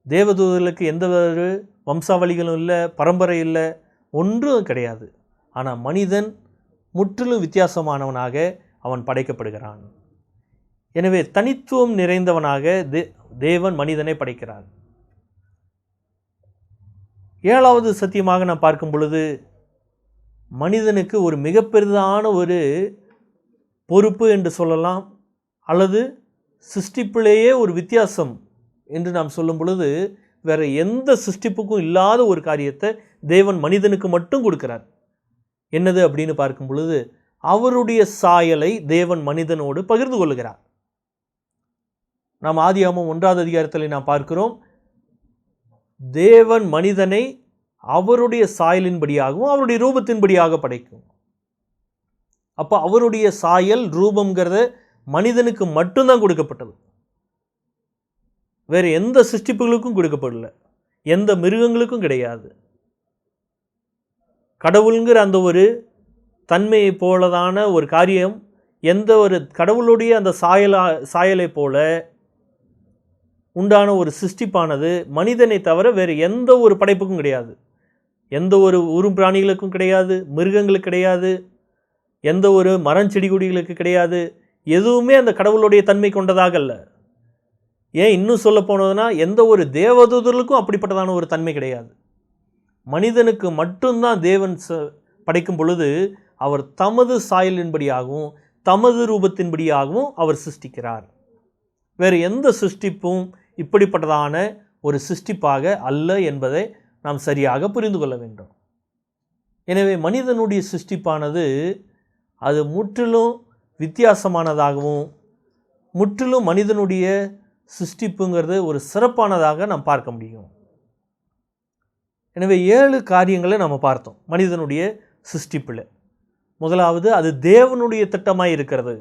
தேவதூதர்களுக்கு எந்த ஒரு வம்சாவளிகளும் இல்லை, பரம்பரை இல்லை, ஒன்றும் கிடையாது. ஆனால் மனிதன் முற்றிலும் வித்தியாசமானவனாக அவன் படைக்கப்படுகிறான். எனவே தனித்துவம் நிறைந்தவனாக தேவன் மனிதனை படைக்கிறார். 7வது சத்தியமாக நாம் பார்க்கும் பொழுது, மனிதனுக்கு ஒரு மிக பெரிதான ஒரு பொறுப்பு என்று சொல்லலாம், அல்லது சிருஷ்டிப்பிலேயே ஒரு வித்தியாசம் என்று நாம் சொல்லும் பொழுது, வேறு எந்த சிருஷ்டிப்புக்கும் இல்லாத ஒரு காரியத்தை தேவன் மனிதனுக்கு மட்டும் கொடுக்கிறார். என்னது அப்படின்னு பார்க்கும் பொழுது, அவருடைய சாயலை தேவன் மனிதனோடு பகிர்ந்து கொள்கிறார். நாம் ஆதியாகமம் 1வது அதிகாரத்தில் நாம் பார்க்கிறோம், தேவன் மனிதனை அவருடைய சாயலின்படியாகவும் அவருடைய ரூபத்தின்படியாக படைக்கும். அப்போ அவருடைய சாயல் ரூபம்ங்கிறத மனிதனுக்கு மட்டும்தான் கொடுக்கப்பட்டது, வேறு எந்த சிருஷ்டிப்புகளுக்கும் கொடுக்கப்படல, எந்த மிருகங்களுக்கும் கிடையாது. கடவுளுங்கிற அந்த ஒரு தன்மையை போலதான ஒரு காரியம் எந்த ஒரு கடவுளுடைய அந்த சாயலை போல உண்டான ஒரு சிருஷ்டிப்பானது மனிதனை தவிர வேறு எந்த ஒரு படைப்புக்கும் கிடையாது. எந்த ஒரு ஊரும் பிராணிகளுக்கும் கிடையாது, மிருகங்களுக்கு கிடையாது, எந்த ஒரு மரஞ்செடி கொடிகளுக்கு கிடையாது. எதுவுமே அந்த கடவுளுடைய தன்மை கொண்டதாக அல்ல. ஏன் இன்னும் சொல்ல போனதுன்னா எந்த ஒரு தேவதூதர்களுக்கும் அப்படிப்பட்டதான ஒரு தன்மை கிடையாது. மனிதனுக்கு மட்டும்தான் தேவன் படைக்கும் பொழுது அவர் தமது சாயலின்படியாகவும் தமது ரூபத்தின்படியாகவும் அவர் சிருஷ்டிக்கிறார். வேறு எந்த சிருஷ்டிப்பும் இப்படிப்பட்டதான ஒரு சிருஷ்டிப்பாக அல்ல என்பதை நாம் சரியாக புரிந்து கொள்ள வேண்டும். எனவே மனிதனுடைய சிருஷ்டிப்பானது அது முற்றிலும் வித்தியாசமானதாகவும் முற்றிலும் மனிதனுடைய சிருஷ்டிப்புங்கிறது ஒரு சிறப்பானதாக நாம் பார்க்க முடியும். எனவே 7 காரியங்களை நாம் பார்த்தோம் மனிதனுடைய சிருஷ்டிப்பில். முதலாவது, அது தேவனுடைய திட்டமாய் இருக்கிறது.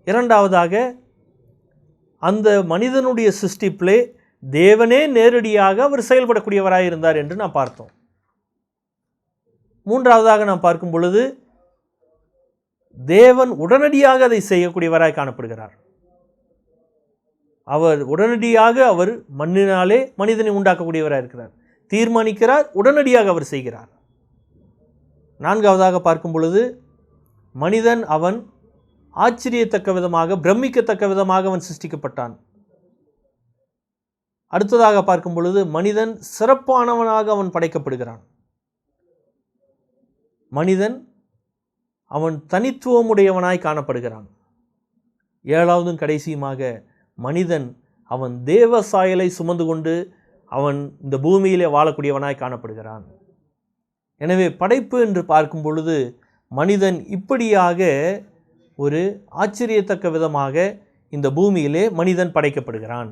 இரண்டாவதாக, அந்த மனிதனுடைய சிருஷ்டிப்பிலே தேவனே நேரடியாக அவர் செயல்படக்கூடியவராக இருந்தார் என்று நாம் பார்த்தோம். மூன்றாவதாக நாம் பார்க்கும் பொழுது தேவன் உடனடியாக அதை செய்யக்கூடியவராய் காணப்படுகிறார். அவர் உடனடியாக அவர் மண்ணினாலே மனிதனை உண்டாக்கக்கூடியவராக இருக்கிறார், தீர்மானிக்கிறார், உடனடியாக அவர் செய்கிறார். நான்காவதாக பார்க்கும் பொழுது மனிதன் அவன் ஆச்சரியத்தக்க விதமாக பிரமிக்கத்தக்க விதமாக அவன் சிருஷ்டிக்கப்பட்டான். அடுத்ததாக பார்க்கும் பொழுது மனிதன் சிறப்பானவனாக அவன் படைக்கப்படுகிறான். மனிதன் அவன் தனித்துவமுடையவனாய் காணப்படுகிறான். ஏழாவதும் கடைசியுமாக மனிதன் அவன் தேவ சாயலை சுமந்து கொண்டு அவன் இந்த பூமியிலே வாழக்கூடியவனாய் காணப்படுகிறான். எனவே படைப்பு என்று பார்க்கும் பொழுது மனிதன் இப்படியாக ஒரு ஆச்சரியத்தக்க விதமாக இந்த பூமியிலே மனிதன் படைக்கப்படுகிறான்.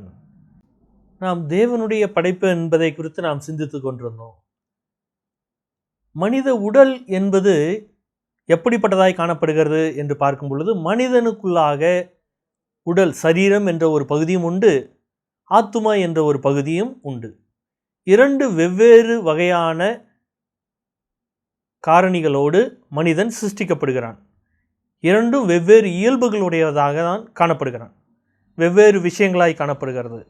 நாம் தேவனுடைய படைப்பு என்பதை குறித்து நாம் சிந்தித்து கொண்டிருந்தோம். மனித உடல் என்பது எப்படிப்பட்டதாய் காணப்படுகிறது என்று பார்க்கும் பொழுது மனிதனுக்குள்ளாக உடல் சரீரம் என்ற ஒரு பகுதியும் உண்டு, ஆத்துமா என்ற ஒரு பகுதியும் உண்டு. 2 வெவ்வேறு வகையான காரணிகளோடு மனிதன் சிருஷ்டிக்கப்படுகிறான். 2ம் வெவ்வேறு இயல்புகளுடையதாக தான் காணப்படுகிறான், வெவ்வேறு விஷயங்களாய் காணப்படுகிறது.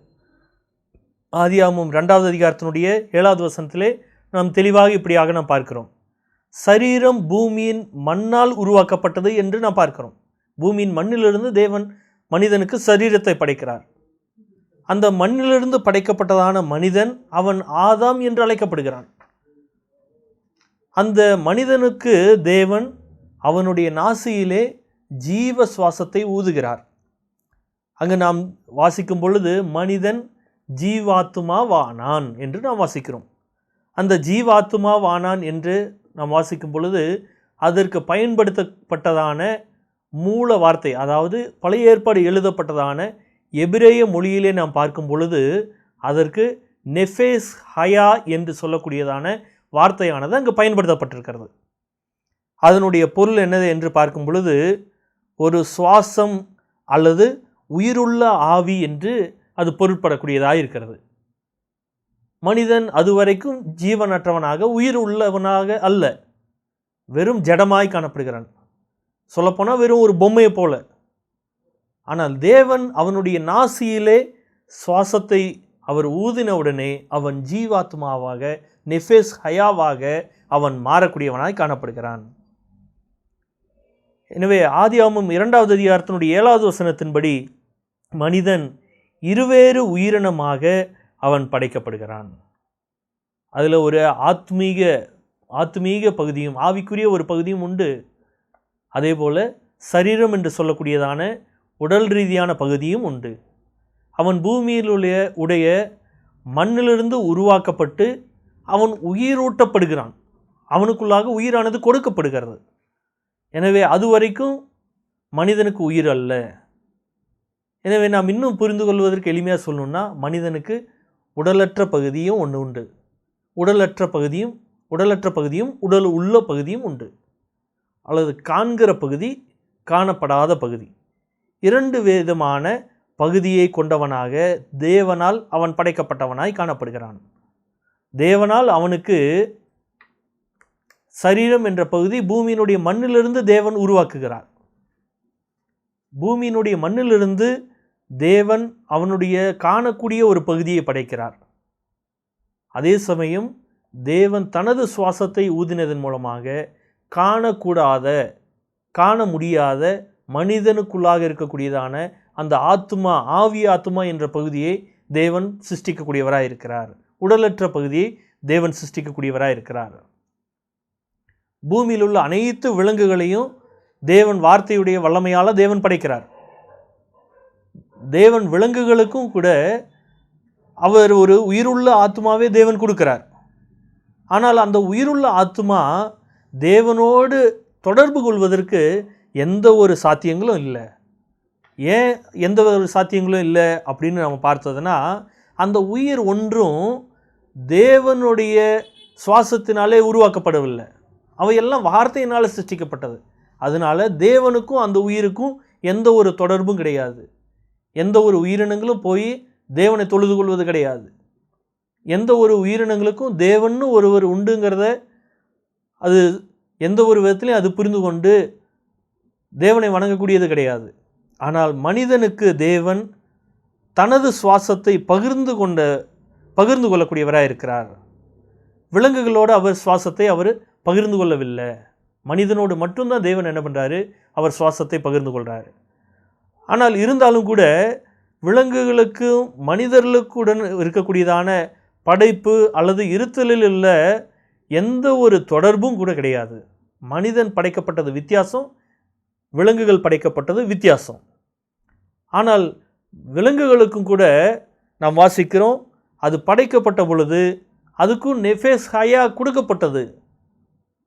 ஆதியாகமம் 2வது அதிகாரத்தினுடைய 7வது வசனத்திலே நாம் தெளிவாக இப்படியாக நாம் பார்க்கிறோம். சரீரம் பூமியின் மண்ணால் உருவாக்கப்பட்டது என்று நாம் பார்க்கிறோம். பூமியின் மண்ணிலிருந்து தேவன் மனிதனுக்கு சரீரத்தை படைக்கிறார். அந்த மண்ணிலிருந்து படைக்கப்பட்டதான மனிதன் அவன் ஆதாம் என்று அழைக்கப்படுகிறான். அந்த மனிதனுக்கு தேவன் அவனுடைய நாசியிலே ஜீவ சுவாசத்தை ஊதுகிறார். அங்கு நாம் வாசிக்கும் பொழுது மனிதன் ஜீவாத்துமாவானான் என்று நாம் வாசிக்கிறோம். அந்த ஜீவாத்துமாவானான் என்று நாம் வாசிக்கும் பொழுது அதற்கு பயன்படுத்தப்பட்டதான மூல வார்த்தை, அதாவது பழைய ஏற்பாடு எழுதப்பட்டதான எபிரேய மொழியிலே நாம் பார்க்கும் பொழுது அதற்கு நெஃபேஸ் ஹயா என்று சொல்லக்கூடியதான வார்த்தையானது அங்கு பயன்படுத்தப்பட்டிருக்கிறது. அதனுடைய பொருள் என்னது என்று பார்க்கும் பொழுது ஒரு சுவாசம் அல்லது உயிருள்ள ஆவி என்று அது பொருட்படக்கூடியதாக இருக்கிறது. மனிதன் அதுவரைக்கும் ஜீவனற்றவனாக உயிர் உள்ளவனாக அல்ல, வெறும் ஜடமாய் காணப்படுகிறான். சொல்லப்போனால் வெறும் ஒரு பொம்மையை போல. ஆனால் தேவன் அவனுடைய நாசியிலே சுவாசத்தை அவர் ஊதினவுடனே அவன் ஜீவாத்மாவாக நெஃபேஸ் ஹயாவாக அவன் மாறக்கூடியவனாய் காணப்படுகிறான். எனவே ஆதியாகமம் 2வது அதிகாரத்தினுடைய 7வது வசனத்தின்படி மனிதன் இருவேறு உயிரினமாக அவன் படைக்கப்படுகிறான். அதில் ஒரு ஆத்மீக பகுதியும் ஆவிக்குரிய ஒரு பகுதியும் உண்டு. அதே போல் சரீரம் என்று சொல்லக்கூடியதான உடல் ரீதியான பகுதியும் உண்டு. அவன் பூமியில் உடைய மண்ணிலிருந்து உருவாக்கப்பட்டு அவன் உயிரூட்டப்படுகிறான். அவனுக்குள்ளாக உயிரானது கொடுக்கப்படுகிறது. எனவே அதுவரைக்கும் மனிதனுக்கு உயிர் அல்ல. எனவே நாம் இன்னும் புரிந்து கொள்வதற்கு எளிமையாக சொல்லணும்னா மனிதனுக்கு உடலற்ற பகுதியும் ஒன்று உண்டு, உடலற்ற பகுதியும் உடல் உள்ள பகுதியும் உண்டு. அல்லது காண்கிற பகுதி, காணப்படாத பகுதி. 2 விதமான பகுதியை கொண்டவனாக தேவனால் அவன் படைக்கப்பட்டவனாய் காணப்படுகிறான். தேவனால் அவனுக்கு சரீரம் என்ற பகுதி பூமியினுடைய மண்ணிலிருந்து தேவன் உருவாக்குகிறார். பூமியினுடைய மண்ணிலிருந்து தேவன் அவனுடைய காணக்கூடிய ஒரு பகுதியை படைக்கிறார். அதே சமயம் தேவன் தனது சுவாசத்தை ஊதினதன் மூலமாக காணக்கூடாத, காண முடியாத மனிதனுக்குள்ளாக இருக்கக்கூடியதான அந்த ஆத்துமா, ஆவி ஆத்துமா என்ற பகுதியை தேவன் சிருஷ்டிக்கக்கூடியவராக இருக்கிறார். உடலற்ற பகுதியை தேவன் சிருஷ்டிக்கக்கூடியவராக இருக்கிறார். பூமியில் உள்ள அனைத்து விலங்குகளையும் தேவன் வார்த்தையுடைய வல்லமையால் தேவன் படைக்கிறார். தேவன் விலங்குகளுக்கும் கூட அவர் ஒரு உயிருள்ள ஆத்மாவே தேவன் கொடுக்கிறார். ஆனால் அந்த உயிருள்ள ஆத்மா தேவனோடு தொடர்பு கொள்வதற்கு எந்த ஒரு சாத்தியங்களும் இல்லை. ஏன் எந்த ஒரு சாத்தியங்களும் இல்லை அப்படின்னு நம்ம பார்த்ததுன்னா, அந்த உயிர் ஒன்றும் தேவனுடைய சுவாசத்தினாலே உருவாக்கப்படவில்லை. அவையெல்லாம் வார்த்தையினால் சிருஷ்டிக்கப்பட்டது. அதனால தேவனுக்கும் அந்த உயிருக்கும் எந்த ஒரு தொடர்பும் கிடையாது. எந்த ஒரு உயிரினங்களும் போய் தேவனை தொழுது கொள்வது கிடையாது. எந்த ஒரு உயிரினங்களுக்கும் தேவன்னு ஒருவர் உண்டுங்கிறத அது எந்த ஒரு விதத்திலையும் அது புரிந்து கொண்டு தேவனை வணங்கக்கூடியது கிடையாது. ஆனால் மனிதனுக்கு தேவன் தனது சுவாசத்தை பகிர்ந்து கொள்ளக்கூடியவராக இருக்கிறார். விலங்குகளோடு அவர் சுவாசத்தை அவர் பகிர்ந்து கொள்ளவில்லை. மனிதனோடு மட்டும்தான் தேவன் என்ன பண்ணுறாரு, அவர் சுவாசத்தை பகிர்ந்து கொள்கிறார். ஆனால் இருந்தாலும் கூட விலங்குகளுக்கும் மனிதர்களுக்குடன் இருக்கக்கூடியதான படைப்பு அல்லது இருத்தலில் உள்ள எந்த ஒரு தொடர்பும் கூட கிடையாது. மனிதன் படைக்கப்பட்டது வித்தியாசம், விலங்குகள் படைக்கப்பட்டது வித்தியாசம். ஆனால் விலங்குகளுக்கும் கூட நாம் வாசிக்கிறோம், அது படைக்கப்பட்ட பொழுது அதுக்கும் நெஃபேஸ் ஹயா கொடுக்கப்பட்டது.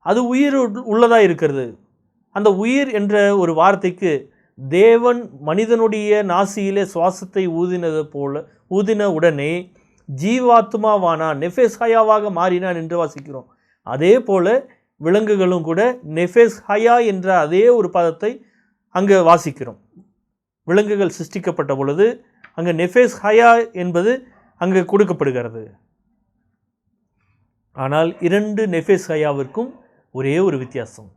அது உயிர் உள்ளதாக இருக்கிறது. அந்த உயிர் என்ற ஒரு வார்த்தைக்கு தேவன் மனிதனுடைய நாசியிலே சுவாசத்தை ஊதின உடனே ஜீவாத்மாவானான், நெஃபேஸ் ஹயாவாக மாறினான் என்று வாசிக்கிறோம். அதே போல விலங்குகளும் கூட நெஃபேஸ் ஹயா என்ற அதே ஒரு பதத்தை அங்கே வாசிக்கிறோம். விலங்குகள் சிருஷ்டிக்கப்பட்ட பொழுது அங்கே நெஃபேஸ் ஹயா என்பது அங்கே கொடுக்கப்படுகிறது. ஆனால் 2 நெஃபேஸ் ஹயாவிற்கும் ஒரே ஒரு வித்தியாசம்.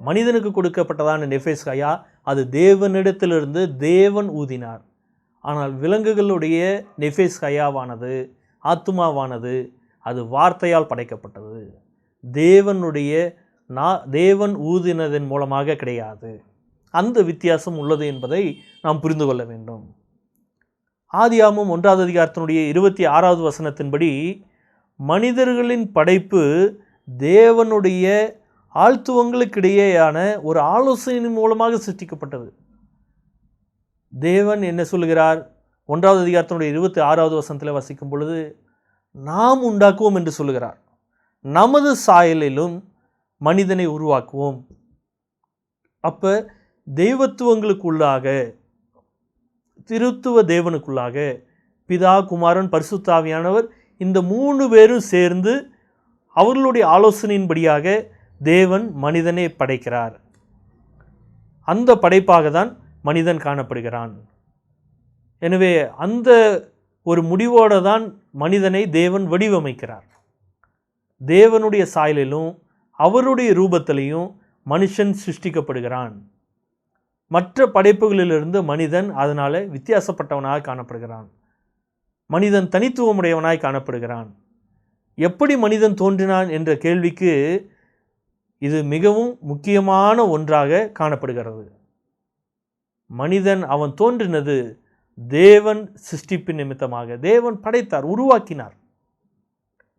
மனிதனுக்கு கொடுக்கப்பட்டதான நெஃபேஸ் ஹயா அது தேவனிடத்திலிருந்து தேவன் ஊதினார். ஆனால் விலங்குகளுடைய நெஃபேஸ் ஹயாவானது, ஆத்துமாவானது, அது வார்த்தையால் படைக்கப்பட்டது. தேவன் ஊதினதன் மூலமாக கிடையாது. அந்த வித்தியாசம் உள்ளது என்பதை நாம் புரிந்து கொள்ள வேண்டும். ஆதியாகமம் 1வது அதிகாரத்தினுடைய 26வது வசனத்தின்படி மனிதர்களின் படைப்பு தேவனுடைய ஆழ்த்துவங்களுக்கிடையேயான ஒரு ஆலோசனையின் மூலமாக சிருஷ்டிக்கப்பட்டது. தேவன் என்ன சொல்கிறார்? 1வது அதிகாரத்தினுடைய 26வது வசனத்தில் வசிக்கும் பொழுது நாம் உண்டாக்குவோம் என்று சொல்லுகிறார். நமது சாயலிலும் மனிதனை உருவாக்குவோம். அப்போ தெய்வத்துவங்களுக்குள்ளாக, திருத்துவ தேவனுக்குள்ளாக பிதா, குமாரன், பரிசுத்த ஆவியானவர் இந்த 3 பேரும் சேர்ந்து அவர்களுடைய ஆலோசனையின்படியாக தேவன் மனிதனை படைக்கிறார். அந்த படைப்பாக தான் மனிதன் காணப்படுகிறான். எனவே அந்த ஒரு முடிவோடு தான் மனிதனை தேவன் வடிவமைக்கிறார். தேவனுடைய சாயலிலும் அவருடைய ரூபத்திலையும் மனுஷன் சிருஷ்டிக்கப்படுகிறான். மற்ற படைப்புகளிலிருந்து மனிதன் அதனால் வித்தியாசப்பட்டவனாக காணப்படுகிறான். மனிதன் தனித்துவமுடையவனாய் காணப்படுகிறான். எப்படி மனிதன் தோன்றினான் என்ற கேள்விக்கு இது மிகவும் முக்கியமான ஒன்றாக காணப்படுகிறது. மனிதன் அவன் தோன்றினது தேவன் சிருஷ்டிப்பின் நிமித்தமாக. தேவன் படைத்தார், உருவாக்கினார்.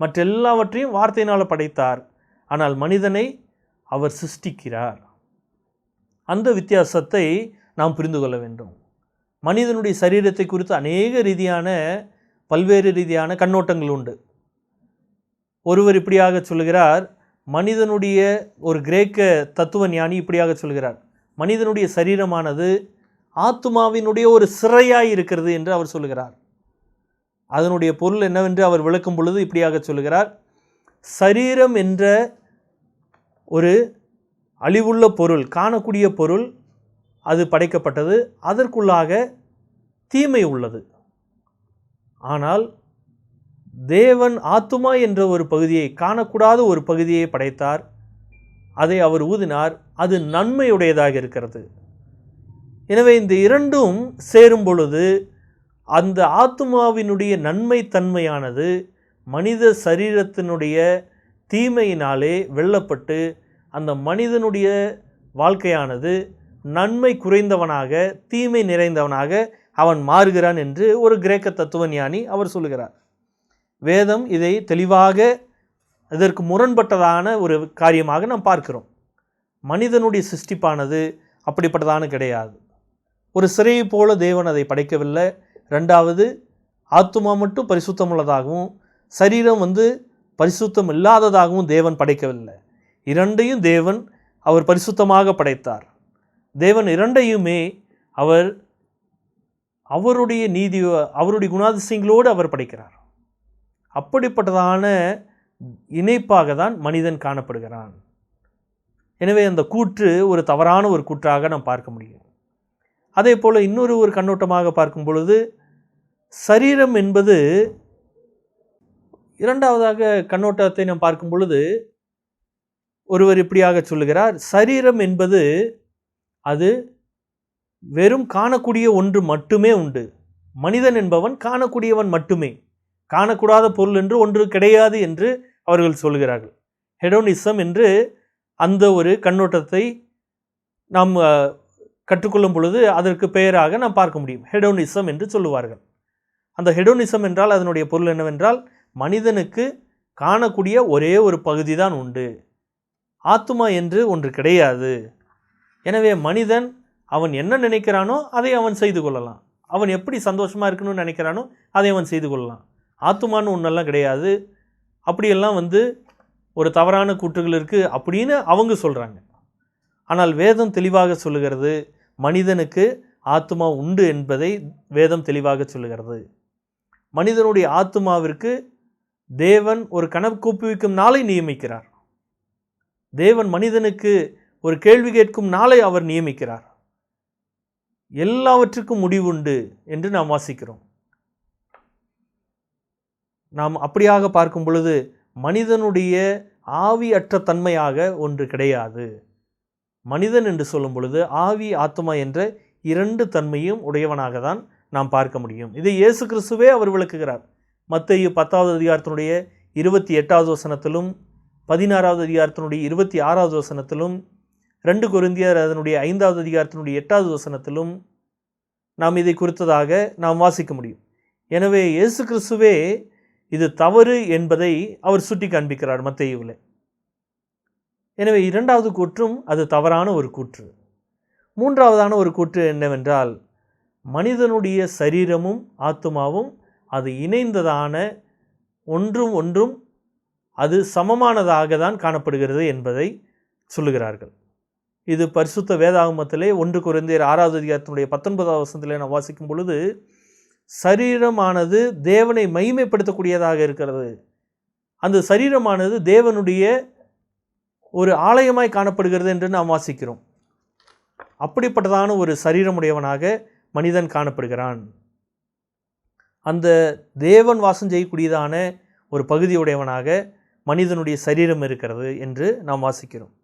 மற்றெல்லாவற்றையும் வார்த்தையினால் படைத்தார். ஆனால் மனிதனை அவர் சிருஷ்டிக்கிறார். அந்த வித்தியாசத்தை நாம் புரிந்து கொள்ள வேண்டும். மனிதனுடைய சரீரத்தை குறித்து பல்வேறு ரீதியான கண்ணோட்டங்கள் உண்டு. ஒருவர் இப்படியாக சொல்கிறார், மனிதனுடைய ஒரு கிரேக்க தத்துவ ஞானி இப்படியாக சொல்கிறார், மனிதனுடைய சரீரமானது ஆத்துமாவினுடைய ஒரு சிறையாய் இருக்கிறது என்று அவர் சொல்கிறார். அதனுடைய பொருள் என்னவென்று அவர் விளக்கும் பொழுது இப்படியாக சொல்கிறார், சரீரம் என்ற ஒரு அழிவுள்ள பொருள், காணக்கூடிய பொருள் அது படைக்கப்பட்டது. அதற்குள்ளாக தீமை உள்ளது. ஆனால் தேவன் ஆத்துமா என்ற ஒரு பகுதியை, காணக்கூடாத ஒரு பகுதியை படைத்தார். அதை அவர் ஊதினார். அது நன்மையுடையதாக இருக்கிறது. எனவே இந்த இரண்டும் சேரும் பொழுது அந்த ஆத்துமாவினுடைய நன்மை தன்மையானது மனித சரீரத்தினுடைய தீமையினாலே வெல்லப்பட்டு அந்த மனிதனுடைய வாழ்க்கையானது நன்மை குறைந்தவனாக, தீமை நிறைந்தவனாக அவன் மாறுகிறான் என்று ஒரு கிரேக்க தத்துவ ஞானி அவர் சொல்லுகிறார். வேதம் இதை தெளிவாக இதற்கு முரண்பட்டதான ஒரு காரியமாக நாம் பார்க்கிறோம். மனிதனுடைய சிருஷ்டிப்பானது அப்படிப்பட்டதான கிடையாது. ஒரு சிறையை போல தேவன் அதை படைக்கவில்லை. ரெண்டாவது, ஆத்துமா மட்டும் பரிசுத்தம் உள்ளதாகவும் சரீரம் பரிசுத்தம் இல்லாததாகவும் தேவன் படைக்கவில்லை. இரண்டையும் தேவன் அவர் பரிசுத்தமாக படைத்தார். தேவன் இரண்டையுமே அவர் அவருடைய நீதி, அவருடைய குணாதிசயங்களோடு அவர் படைக்கிறார். அப்படிப்பட்டதான இணைப்பாக தான் மனிதன் காணப்படுகிறான். எனவே அந்த கூற்று ஒரு தவறான ஒரு கூற்றாக நாம் பார்க்க முடியும். அதே போல் இன்னொரு ஒரு கண்ணோட்டமாக பார்க்கும் பொழுது சரீரம் என்பது, இரண்டாவதாக கண்ணோட்டத்தை நாம் பார்க்கும் பொழுது ஒருவர் இப்படியாக சொல்லுகிறார், சரீரம் என்பது அது வெறும் காணக்கூடிய ஒன்று மட்டுமே உண்டு. மனிதன் என்பவன் காணக்கூடியவன் மட்டுமே, காணக்கூடாத பொருள் என்று ஒன்று கிடையாது என்று அவர்கள் சொல்கிறார்கள். ஹெடோனிசம் என்று அந்த ஒரு கண்ணோட்டத்தை நாம் கற்றுக்கொள்ளும் பொழுது அதற்கு பெயராக நாம் பார்க்க முடியும். ஹெடோனிசம் என்று சொல்லுவார்கள். அந்த ஹெடோனிசம் என்றால் அதனுடைய பொருள் என்னவென்றால், மனிதனுக்கு காணக்கூடிய ஒரே ஒரு பகுதி தான் உண்டு, ஆத்துமா என்று ஒன்று கிடையாது. எனவே மனிதன் அவன் என்ன நினைக்கிறானோ அதை அவன் செய்து கொள்ளலாம். அவன் எப்படி சந்தோஷமாக இருக்கணும்னு நினைக்கிறானோ அதை அவன் செய்து கொள்ளலாம். ஆத்துமான்னு ஒன்றெல்லாம் கிடையாது. அப்படியெல்லாம் ஒரு தவறான கூற்றுகள் இருக்குது அப்படின்னு அவங்க சொல்கிறாங்க. ஆனால் வேதம் தெளிவாக சொல்லுகிறது, மனிதனுக்கு ஆத்துமா உண்டு என்பதை வேதம் தெளிவாக சொல்லுகிறது. மனிதனுடைய ஆத்துமாவிற்கு தேவன் ஒரு கணக்கூப்புவிக்கும் நாளை நியமிக்கிறார். தேவன் மனிதனுக்கு ஒரு கேள்வி கேட்கும் நாளை அவர் நியமிக்கிறார். எல்லாவற்றுக்கும் முடிவுண்டு என்று நாம் வாசிக்கிறோம். நாம் அப்படியாக பார்க்கும் பொழுது மனிதனுடைய ஆவியற்ற தன்மையாக ஒன்று கிடையாது. மனிதன் என்று சொல்லும் பொழுது ஆவி, ஆத்மா என்ற இரண்டு தன்மையும் உடையவனாக தான் நாம் பார்க்க முடியும். இதை இயேசு கிறிஸ்துவே அவர் விளக்குகிறார். மத்தேயு 10வது அதிகாரத்தினுடைய 28வது வசனத்திலும் 16வது அதிகாரத்தினுடைய 26வது வசனத்திலும் 2 கொரிந்தியர் அதனுடைய 5வது அதிகாரத்தினுடைய 8வது வசனத்திலும் நாம் இதை குறித்ததாக நாம் வாசிக்க முடியும். எனவே இயேசு கிறிஸ்துவே இது தவறு என்பதை அவர் சுட்டி காண்பிக்கிறார் மத்தேயுவில். எனவே இரண்டாவது கூற்றும் அது தவறான ஒரு கூற்று. மூன்றாவதான ஒரு கூற்று என்னவென்றால், மனிதனுடைய சரீரமும் ஆத்துமாவும் அது இணைந்ததான ஒன்றும் ஒன்றும் அது சமமானதாக தான் காணப்படுகிறது என்பதை சொல்லுகிறார்கள். இது பரிசுத்த வேதாகமத்திலே 1 கொரிந்தியர் 6வது அதிகாரத்தினுடைய 19வது வசனத்திலே நாம் வாசிக்கும் பொழுது, சரீரமானது தேவனை மகிமைப்படுத்தக்கூடியதாக இருக்கிறது. அந்த சரீரமானது தேவனுடைய ஒரு ஆலயமாய் காணப்படுகிறது என்று நாம் வாசிக்கிறோம். அப்படிப்பட்டதான ஒரு சரீரமுடையவனாக மனிதன் காணப்படுகிறான். அந்த தேவன் வாசம் செய்யக்கூடியதான ஒரு பகுதியுடையவனாக மனிதனுடைய சரீரம் இருக்கிறது என்று நாம் வாசிக்கிறோம்.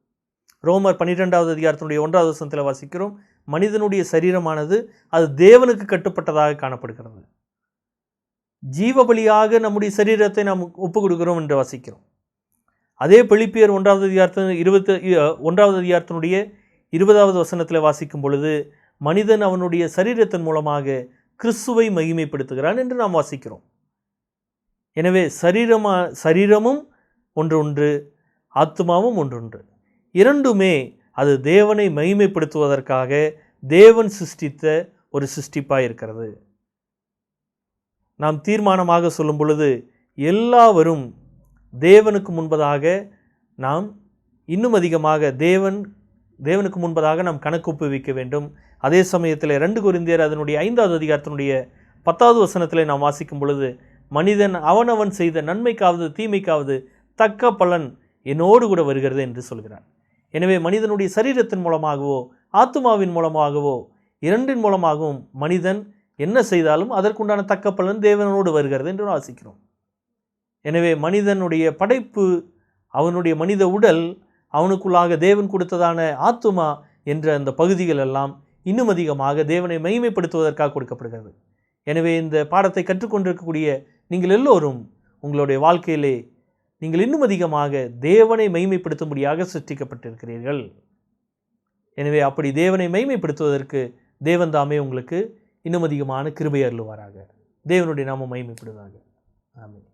ரோமர் 12வது அதிகாரத்தினுடைய 1வது வசனத்தில் வாசிக்கிறோம், மனிதனுடைய சரீரமானது அது தேவனுக்கு கட்டுப்பட்டதாக காணப்படுகிறது. ஜீவபலியாக நம்முடைய சரீரத்தை நாம் ஒப்பு கொடுக்கிறோம் என்று வாசிக்கிறோம். அதே பிலிப்பியர் 1வது அதிகாரத்தினுடைய 20வது வசனத்தில் வாசிக்கும் பொழுது, மனிதன் அவனுடைய சரீரத்தின் மூலமாக கிறிஸ்துவை மகிமைப்படுத்துகிறான் என்று நாம் வாசிக்கிறோம். எனவே சரீரமும் ஒன்று, ஆத்துமாவும் ஒன்று. இரண்டுமே அது தேவனை மகிமைப்படுத்துவதற்காக தேவன் சிருஷ்டித்த ஒரு சிருஷ்டிப்பாக இருக்கிறது. நாம் தீர்மானமாக சொல்லும் பொழுது, எல்லாவரும் தேவனுக்கு முன்பதாக நாம் இன்னும் அதிகமாக தேவனுக்கு முன்பதாக நாம் கணக்கு ஒப்புவிக்க வேண்டும். அதே சமயத்தில் 2 கொரிந்தியர் அதனுடைய 5வது அதிகாரத்தினுடைய 10வது வசனத்தில் நாம் வாசிக்கும் பொழுது, மனிதன் அவனவன் செய்த நன்மைக்காவது தீமைக்காவது தக்க பலன் என்னோடு கூட வருகிறது என்று சொல்கிறார். எனவே மனிதனுடைய சரீரத்தின் மூலமாகவோ ஆத்துமாவின் மூலமாகவோ இரண்டின் மூலமாகவும் மனிதன் என்ன செய்தாலும் அதற்குண்டான தக்க பலன் தேவனோடு வருகிறது என்று வாசிக்கிறோம். எனவே மனிதனுடைய படைப்பு, அவனுடைய மனித உடல், அவனுக்குள்ளாக தேவன் கொடுத்ததான ஆத்துமா என்ற அந்த பகுதிகள் எல்லாம் இன்னும் அதிகமாக தேவனை மகிமைப்படுத்துவதற்காக கொடுக்கப்படுகிறது. எனவே இந்த பாடத்தை கற்றுக்கொண்டிருக்கக்கூடிய நீங்கள் எல்லோரும் உங்களுடைய வாழ்க்கையிலே நீங்கள் இன்னும் அதிகமாக தேவனை மகிமைப்படுத்தும்படியாக சிருஷ்டிக்கப்பட்டிருக்கிறீர்கள். எனவே அப்படி தேவனை மகிமைப்படுத்துவதற்கு தேவன் தாமே உங்களுக்கு இன்னும் அதிகமான கிருபை அருளுவாராக. தேவனுடைய நாமம் மகிமைப்படுவதாக. ஆமென்.